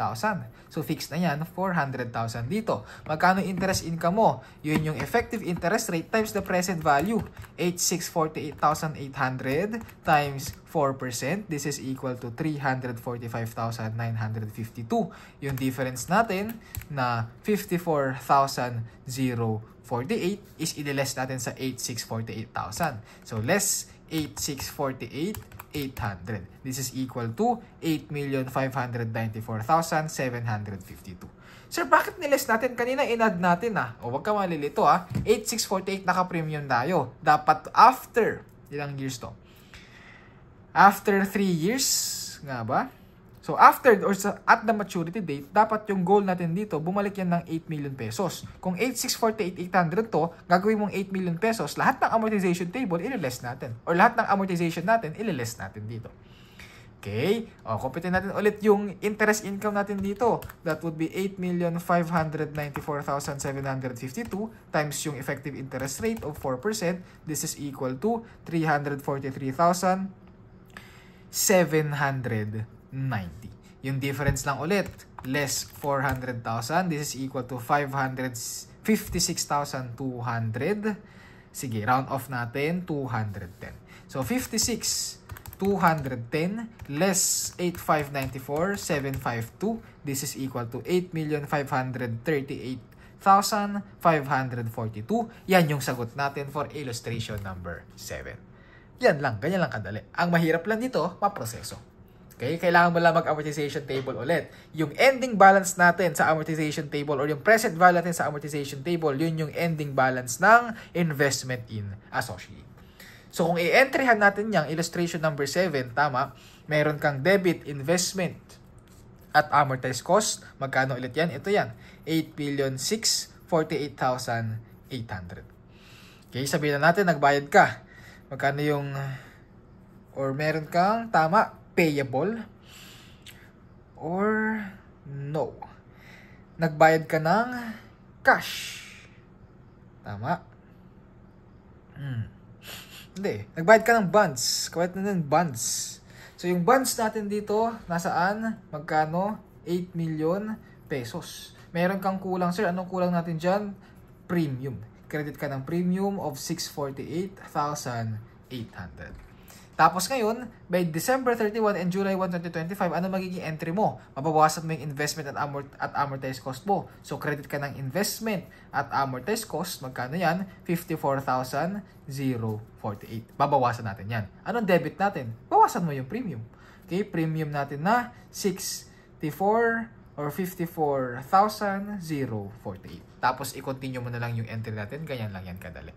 So, fixed na yan, 400,000 dito. Magkano interest income mo? Yun yung effective interest rate times the present value. 8,648,800 times 4%. This is equal to 345,952. Yung difference natin na 54,048 is i-less natin sa 8,648,000. So, less 8,648,800. This is equal to 8,594,752. Sir, bakit niles natin? Kanina in-add natin O, wag ka malilito 8,648 naka-premium tayo. Dapat after, ilang years to? After 3 years, nga ba? So after or at the maturity date, dapat yung goal natin dito, bumalik yan ng 8 million pesos. Kung 8,648,800 to, gagawin mong 8 million pesos, lahat ng amortization table, ililess natin. Or lahat ng amortization natin, ililess natin dito. Okay? O, computin natin ulit yung interest income natin dito. That would be 8,594,752 times yung effective interest rate of 4%. This is equal to 343,790. Yung difference lang ulit, less 400,000. This is equal to 556,200. Sige, round off natin, 210. So, 56,210 less 8,594,752. This is equal to 8,538,542. Yan yung sagot natin for illustration number 7. Yan lang, ganyan lang kadali. Ang mahirap lang dito, maproseso. Okay, kailangan mo lang mag-amortization table ulit. Yung ending balance natin sa amortization table or yung present value natin sa amortization table, yun yung ending balance ng investment in associate. So kung i-entryhan natin yung illustration number 7, tama, meron kang debit, investment, at amortized cost. Magkano ulit yan? Ito yan, 8,648,800. Okay, sabihin na natin, nagbayad ka. Magkano yung, or meron kang, tama, payable or no. Nagbayad ka ng cash. Tama? Hindi. Nagbayad ka ng bonds. Kawait na ng bonds. So, yung bonds natin dito, nasaan? Magkano? 8 million pesos. Meron kang kulang, sir. Anong kulang natin dyan? Premium. Credit ka ng premium of 648,800. Tapos ngayon, by December 31 and July 1, 2025, ano magiging entry mo? Mababawasan mo yung investment at amortized cost mo. So, credit ka ng investment at amortized cost. Magkano yan? 54,048. Babawasan natin yan. Anong debit natin? Bawasan mo yung premium. Okay, premium natin na 64 or 54,048. Tapos, i-continue mo na lang yung entry natin. Ganyan lang yan kadali.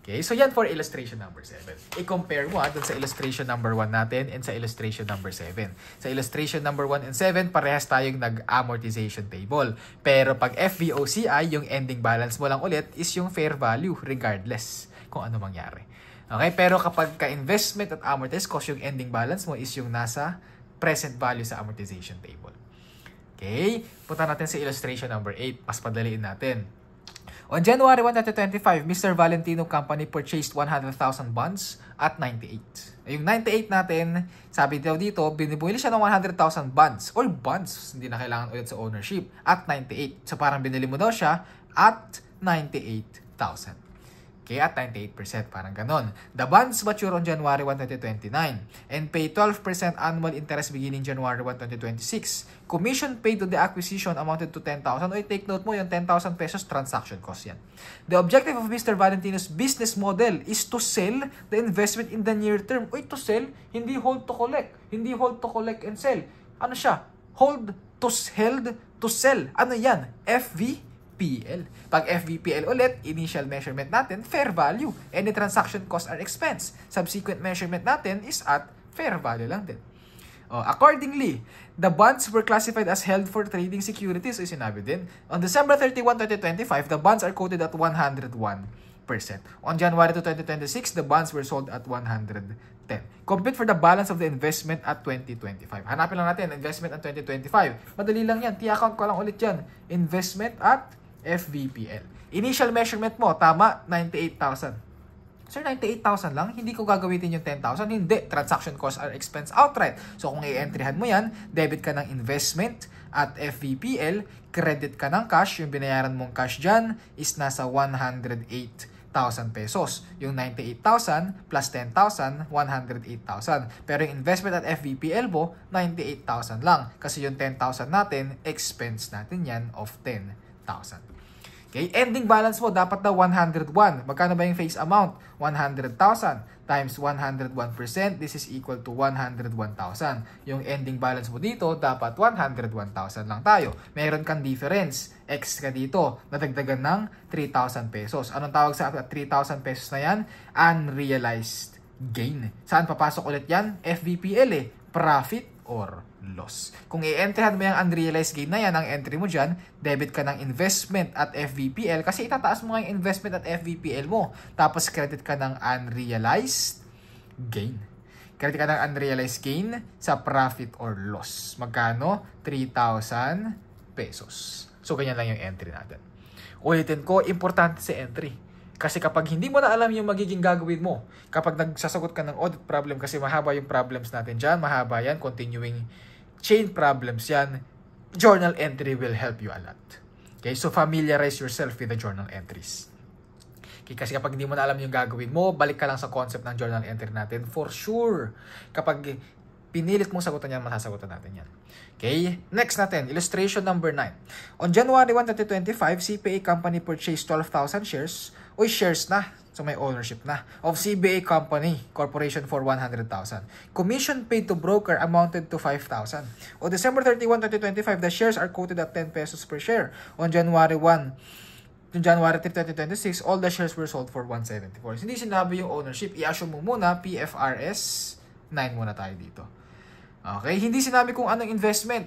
Okay, so yan for illustration number 7. I-compare mo dun sa illustration number 1 natin and sa illustration number 7. Sa illustration number 1 and 7, parehas tayong nag-amortization table. Pero pag FVOCI, yung ending balance mo lang ulit is yung fair value regardless kung ano mangyari. Okay, pero kapag ka-investment at amortized cost, yung ending balance mo is yung nasa present value sa amortization table. Okay, punta natin sa illustration number 8. Mas padaliin natin. On January 1, 2025, Mr. Valentino Company purchased 100,000 bonds at 98. Yung 98 natin, sabi daw dito, binibili siya ng 100,000 bonds or bonds, hindi na kailangan ulit sa ownership, at 98. So parang binili mo daw siya at 98,000. Okay, at 98%, parang ganon. The bonds mature on January 1, 2029 and pay 12% annual interest beginning January 1, 2026. Commission paid to the acquisition amounted to 10,000. Oy, take note mo, yung 10,000 pesos transaction cost yan. The objective of Mr. Valentino's business model is to sell the investment in the near term. Oy, to sell, hindi hold to collect. Hindi hold to collect and sell. Ano siya? Hold to held to sell. Ano yan? FVPL. Pag FVPL ulit, initial measurement natin, fair value. Any transaction cost are expense. Subsequent measurement natin is at fair value lang din. Accordingly, the bonds were classified as held for trading securities. So, sinabi din. On December 31, 2025, the bonds are quoted at 101%. On January 2, 2026, the bonds were sold at 110. Compute for the balance of the investment at 2025. Hanapin lang natin, investment at 2025. Madali lang yan. T-account ko lang ulit yan. Investment at FVPL. Initial measurement mo, tama, 98,000. Sir, 98,000 lang? Hindi ko gagamitin yung 10,000? Hindi. Transaction costs are expense outright. So, kung i-entryhan mo yan, debit ka ng investment at FVPL, credit ka ng cash. Yung binayaran mong cash dyan is nasa 108,000 pesos. Yung 98,000 plus 10,000, 108,000. Pero yung investment at FVPL mo, 98,000 lang. Kasi yung 10,000 natin, expense natin yan of 10,000. Okay, ending balance mo dapat na 101. Magkano ba yung face amount? 100,000 times 101%, this is equal to 101,000. Yung ending balance mo dito, dapat 101,000 lang tayo. Meron kang difference, X ka dito, nadagdagan ng 3,000 pesos. Anong tawag sa 3,000 pesos na yan? Unrealized gain. Saan papasok ulit yan? FVPL profit or loss. Kung i-entryhan mo yung unrealized gain na yan, ang entry mo dyan, debit ka ng investment at FVPL kasi itataas mo nga yung investment at FVPL mo. Tapos credit ka ng unrealized gain. Credit ka ng unrealized gain sa profit or loss. Magkano? 3,000 pesos. So, ganyan lang yung entry natin. Ulitin ko, importante si entry. Kasi kapag hindi mo na alam yung magiging gagawin mo, kapag nagsasagot ka ng audit problem, kasi mahaba yung problems natin dyan, mahaba yan, continuing chain problems yan, journal entry will help you a lot. Okay, so familiarize yourself with the journal entries. Okay, kasi kapag hindi mo na alam yung gagawin mo, balik ka lang sa concept ng journal entry natin. For sure, kapag pinilit mong sagutan yan, masasagutan natin yan. Okay, next natin, illustration number 9. On January 1, 2025, CPA Company purchased 12,000 shares, o shares na, so may ownership na, of CBA Company Corporation for 100,000. Commission paid to broker amounted to 5,000. On December 31, 2025, the shares are quoted at 10 pesos per share. On January 3, 2026, all the shares were sold for 174. Hindi sinabi yung ownership, i-assume mo muna, PFRS 9 muna tayo dito. Okay, hindi sinabi kung anong investment.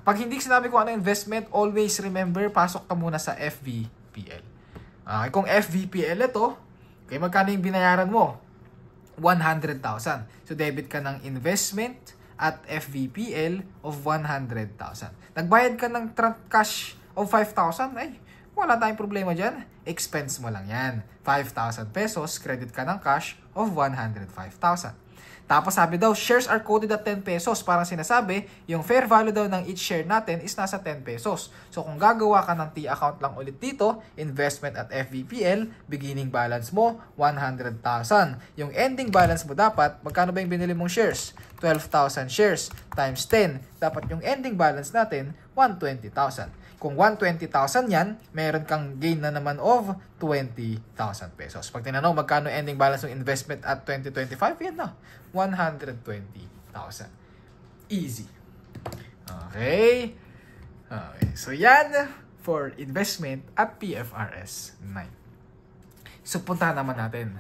Pag hindi sinabi kung anong investment, always remember, pasok ka muna sa FVPL. Okay, kung FVPL ito, okay, magkano yung binayaran mo? 100,000. So, debit ka ng investment at FVPL of 100,000. Nagbayad ka ng cash of 5,000, ay, wala tayong problema dyan. Expense mo lang yan. 5,000 pesos, credit ka ng cash of 105,000. Tapos sabi daw, shares are quoted at 10 pesos. Parang sinasabi, yung fair value daw ng each share natin is nasa 10 pesos. So kung gagawa ka ng T-account lang ulit dito, investment at FVPL, beginning balance mo, 100,000. Yung ending balance mo dapat, magkano ba yung binili mong shares? 12,000 shares times 10. Dapat yung ending balance natin, 120,000. Kung 120,000 yan, meron kang gain na naman of 20,000 pesos. Pag tinanong magkano ending balance ng investment at 2025, yan na, 120,000. Easy. Okay. So yan for investment at PFRS 9. So puntahan naman natin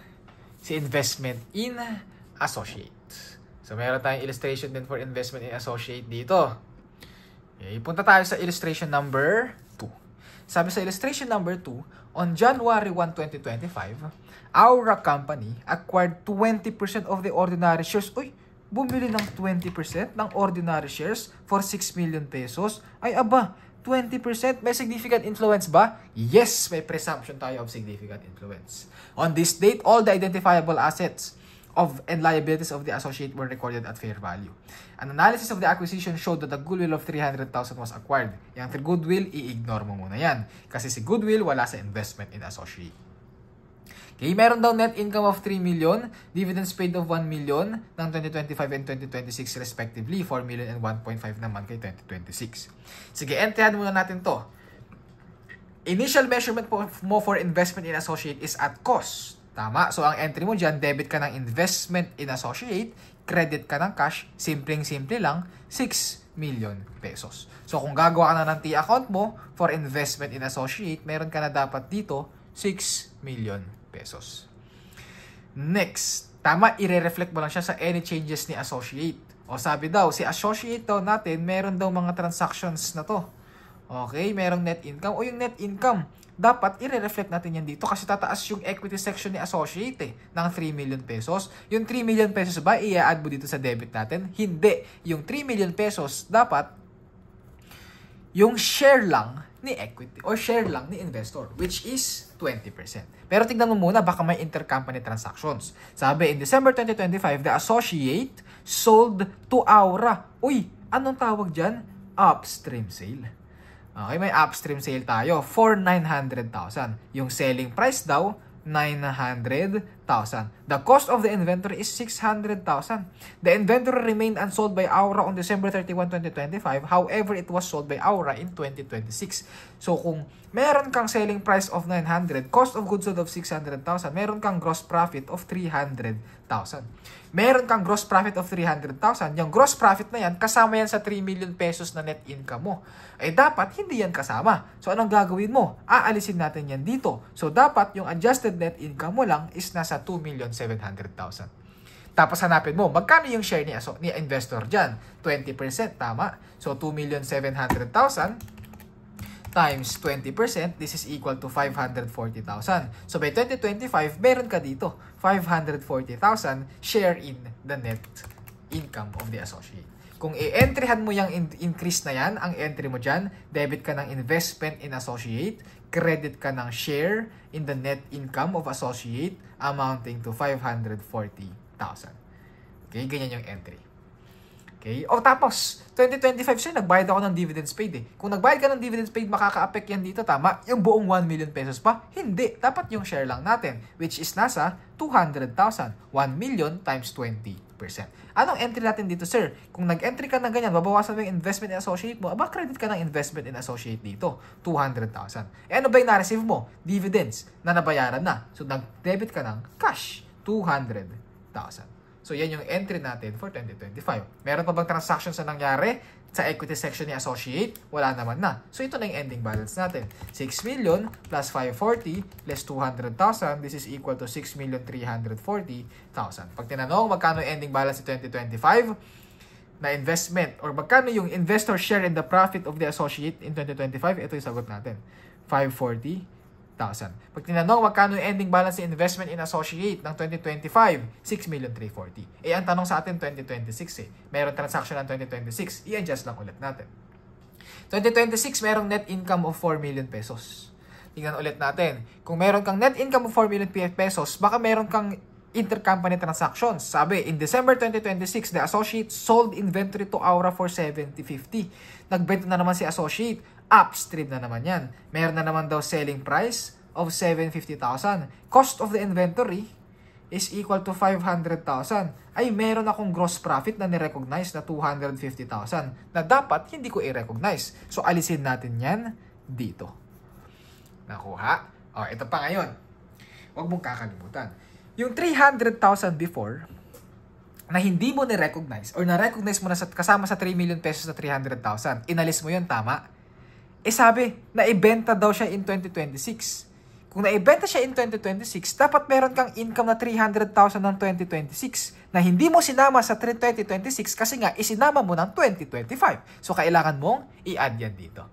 si investment in associate. So meron tayong illustration din for investment in associate dito. Okay, punta tayo sa illustration number 2. Sabi sa illustration number 2, on January 1, 2025, Aura Company acquired 20% of the ordinary shares. Uy, bumili ng 20% ng ordinary shares for 6 million pesos. Ay aba, 20%? May significant influence ba? Yes, may presumption tayo of significant influence. On this date, all the identifiable assets and liabilities of the associate were recorded at fair value. An analysis of the acquisition showed that the goodwill of 300,000 was acquired. Yung goodwill, i-ignore mo muna yan. Kasi si goodwill, wala sa investment in associate. Okay, meron daw net income of 3 million, dividends paid of 1 million ng 2025 and 2026 respectively, 4 million and 1.5 naman kay 2026. Sige, entryhan muna natin to. Initial measurement mo for investment in associate is at cost. Tama. So, ang entry mo dyan, debit ka ng investment in associate, credit ka ng cash, simpleng-simple lang, 6 million pesos. So, kung gagawa ka na ng T-account mo for investment in associate, meron ka na dapat dito, 6 million pesos. Next, tama, i-reflect mo lang siya sa any changes ni associate. O sabi daw, si associate daw natin, meron daw mga transactions na to. Okay, merong net income. O yung net income, dapat i-reflect natin yan dito kasi tataas yung equity section ni associate ng 3 million pesos. Yung 3 million pesos ba, i-add mo dito sa debit natin? Hindi. Yung 3 million pesos, dapat yung share lang ni equity or share lang ni investor, which is 20%. Pero tignan mo muna, baka may intercompany transactions. Sabi, in December 2025, the associate sold to Aura. Uy, anong tawag dyan? Upstream sale. Okay, may upstream sale tayo for 900,000. Yung selling price daw, 900,000. The cost of the inventory is 600,000. The inventory remained unsold by Aura on December 31, 2025. However, it was sold by Aura in 2026. So, kung meron kang selling price of 900, cost of goods sold of 600,000, meron kang gross profit of 300,000. Meron kang gross profit of 300,000. Yung gross profit na yan, kasama yan sa 3 million pesos na net income mo. Eh, dapat hindi yan kasama. So, anong gagawin mo? Aalisin natin yan dito. So, dapat yung adjusted net income mo lang is nasa 2,700,000. Tapos hanapin mo, magkano yung share ni investor dyan? 20%, tama? So, 2,700,000 times 20%, this is equal to 540,000. So, by 2025, meron ka dito, 540,000 share in the net income of the associate. Kung i-entryhan mo yung increase na yan, ang entry mo dyan, debit ka ng investment in associate, credit ka ng share in the net income of associate amounting to 540,000. Okay, ganyan yung entry. Okay, o tapos, 2025 siya, nagbayad ako ng dividends paid eh. Kung nagbayad ka ng dividends paid, makaka-affect yan dito, tama? Yung buong 1 million pesos pa? Hindi. Dapat yung share lang natin, which is nasa 200,000. 1 million times 20%. Anong entry natin dito, sir? Kung nag-entry ka ng ganyan, babawasan mo yung investment in associate mo, aba, credit ka ng investment in associate dito, 200,000. Eh, ano ba yung na-receive mo? Dividends na nabayaran na. So, nag-debit ka ng cash, 200,000. So, yan yung entry natin for 2025. Meron pa bang transactions na nangyari sa equity section ni associate? Wala naman na. So, ito na yung ending balance natin. 6 million plus 540 less 200,000. This is equal to 6,340,000. Pag tinanong magkano yung ending balance sa 2025 na investment or magkano yung investor share in the profit of the associate in 2025, ito yung sagot natin. 540,000. Pag tinanong magkano yung ending balance in investment in associate ng 2025, 6,340,000. Eh, ang tanong sa atin 2026 eh. Meron transaction ng 2026, i-adjust lang ulit natin. 2026, merong net income of 4 million pesos. Tingnan ulit natin. Kung meron kang net income of 4 million pesos, baka meron kang intercompany transactions. Sabi, in December 2026, the associate sold inventory to Aura for 750. Nagbenta na naman si associate. Upstream na naman yan. Meron na naman daw selling price of 750,000. Cost of the inventory is equal to 500,000. Ay, meron akong gross profit na nirecognize na 250,000 na dapat hindi ko i-recognize. So, alisin natin yan dito. Nakuha? O, ito pa ngayon. Huwag mong kakalimutan. Yung 300,000 before, na hindi mo ni-recognize or na-recognize mo na kasama sa 3 million pesos na 300,000, inalis mo yun, tama? Eh sabi, naibenta daw siya in 2026. Kung naibenta siya in 2026, dapat meron kang income na 300,000 ng 2026 na hindi mo sinama sa 2026 kasi nga isinama mo ng 2025. So, kailangan mong i-add yan dito.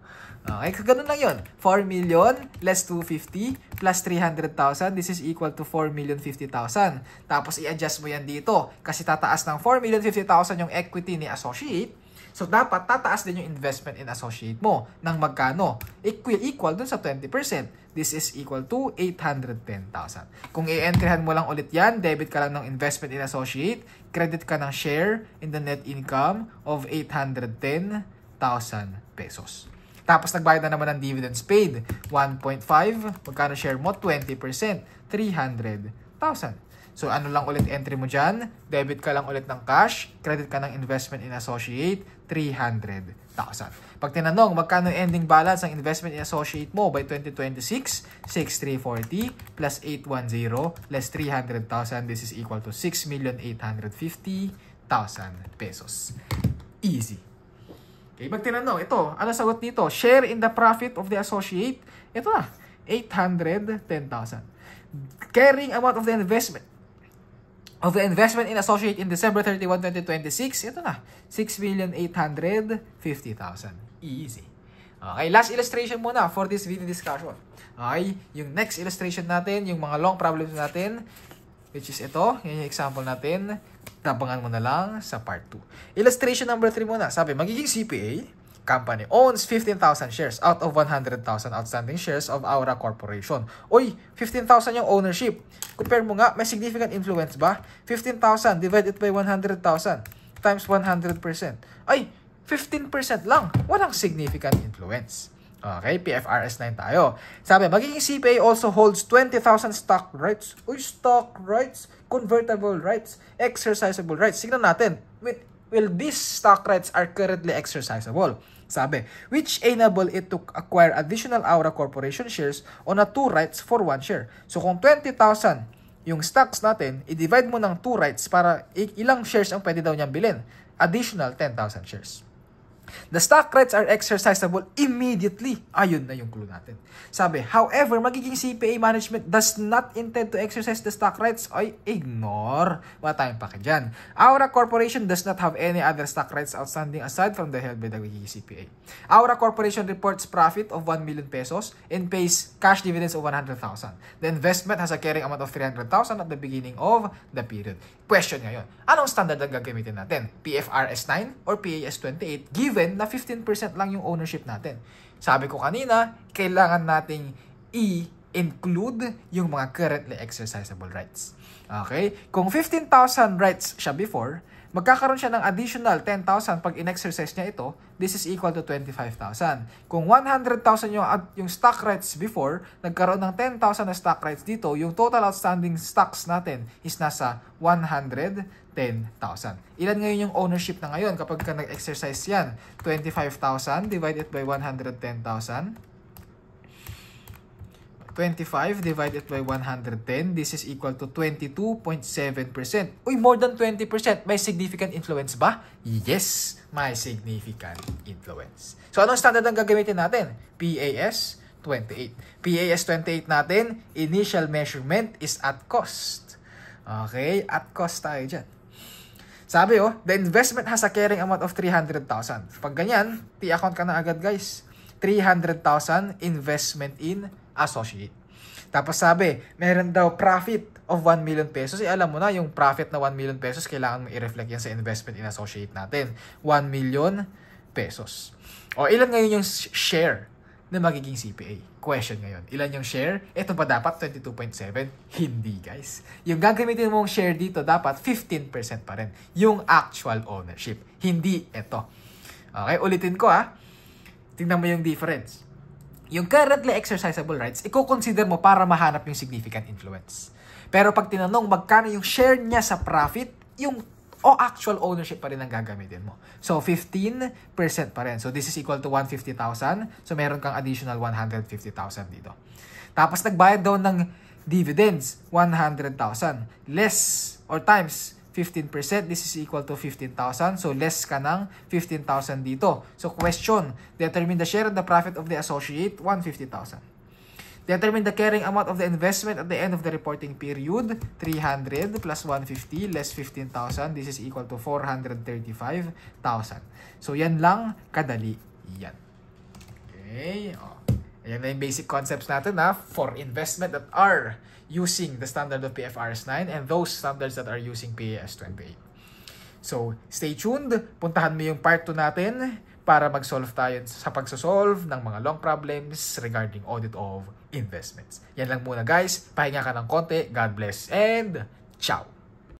Okay, ganun lang yun. 4 million less 250 plus 300,000. This is equal to 4,050,000. Tapos, i-adjust mo yan dito kasi tataas ng 4,050,000 yung equity ni associate. So, dapat tataas din yung investment in associate mo ng magkano? Equal dun sa 20%. This is equal to 810,000. Kung i-entryhan mo lang ulit yan, debit ka lang ng investment in associate, credit ka ng share in the net income of 810,000 pesos. Tapos, nagbayad na naman ng dividends paid. 1.5, magkano share mo? 20%, 300,000. So, ano lang ulit entry mo dyan? Debit ka lang ulit ng cash, credit ka ng investment in associate, 300,000. Pag tinanong, magkano ending balance ng investment in associate mo by 2026? 6,340 plus 810 less 300,000. This is equal to 6,850,000 pesos. Easy. Okay, pag tinanong, ito, ano sagot dito? Share in the profit of the associate? Ito na, 810,000. Carrying amount of the investment in associate in December 31, 2026, ito na, 6,850,000. Easy. Okay, last illustration muna for this video discussion. Okay, yung next illustration natin, yung mga long problems natin, which is ito, yung example natin, tabangan mo na lang sa part 2. Illustration number 3 muna. Sabi, magiging CPA company owns 15,000 shares out of 100,000 outstanding shares of Aura Corporation. Uy, 15,000 yung ownership. Compare mo nga, may significant influence ba? 15,000 divided by 100,000 times 100%. Ay, 15% lang. Walang significant influence. Okay, PFRS 9 tayo. Sabi, magiging CPA also holds 20,000 stock rights. Uy, stock rights, convertible rights, exercisable rights. Tignan natin. Well, these stock rights are currently exercisable. Sabi, which enable it to acquire additional Aura Corporation shares on a 2 rights for 1 share. So, kung 20,000 yung stocks natin, i-divide mo ng 2 rights para ilang shares ang pwede daw niyang bilhin. Additional 10,000 shares. The stock rights are exercisable immediately. Ayun na yung clue natin. Sabi, however, magiging CPA management does not intend to exercise the stock rights. Ay, ignore. Wala tayong pake dyan. Aura Corporation does not have any other stock rights outstanding aside from the held by the magiging CPA. Aura Corporation reports profit of 1 million pesos and pays cash dividends of 100,000. The investment has a carrying amount of 300,000 at the beginning of the period. Question ngayon, anong standard ang gagamitin natin? PFRS 9 or PAS 28 given na 15% lang yung ownership natin? Sabi ko kanina, kailangan nating i-include yung mga currently exercisable rights. Okay? Kung 15,000 rights siya before, magkakaroon siya ng additional 10,000 pag in-exercise niya ito, this is equal to 25,000. Kung 100,000 yung stock rights before, nagkaroon ng 10,000 na stock rights dito, yung total outstanding stocks natin is nasa 110,000. Ilan ngayon yung ownership na ngayon kapag ka nag-exercise yan? 25,000 divided by 110,000. 25 divided by 110, this is equal to 22.7%. Uy, more than 20%. May significant influence ba? Yes, may significant influence. So, anong standard ang gagamitin natin? PAS 28. PAS 28 natin, initial measurement is at cost. Okay, at cost tayo dyan. Sabi the investment has a carrying amount of 300,000. Pag ganyan, T-account ka na agad guys. 300,000 investment in associate. Tapos sabi, meron daw profit of 1 million pesos. Alam mo na, yung profit na 1 million pesos, kailangan mo i-reflect yan sa investment in associate natin. 1 million pesos. O, ilan ngayon yung share na magiging CPA? Question ngayon. Ilan yung share? Ito ba dapat 22.7? Hindi, guys. Yung gagamitin mong share dito, dapat 15% pa rin. Yung actual ownership. Hindi ito. Okay, ulitin ko Tingnan mo yung difference. Yung currently exercisable rights, i-consider mo para mahanap yung significant influence. Pero pag tinanong magkano yung share niya sa profit, yung actual ownership pa rin ang gagamitin mo. So, 15% pa rin. So, this is equal to 150,000. So, meron kang additional 150,000 dito. Tapos, nagbayad daw ng dividends, 100,000. Less or times 15%, this is equal to 15,000. So, less ka ng 15,000 dito. So, question, determine the share and the profit of the associate, 150,000. Determine the carrying amount of the investment at the end of the reporting period, 300 plus 150 less 15,000. This is equal to 435,000. So, yan lang kadali yan. Okay. Ayan na yung basic concepts natin for investment that are using the standard of PFRS 9 and those standards that are using PAS 28. So, stay tuned. Puntahan mo yung part 2 natin para mag-solve tayo sa pagsosolve ng mga long problems regarding audit of investments. Yan lang muna guys. Pahinga ka ng konti. God bless and ciao!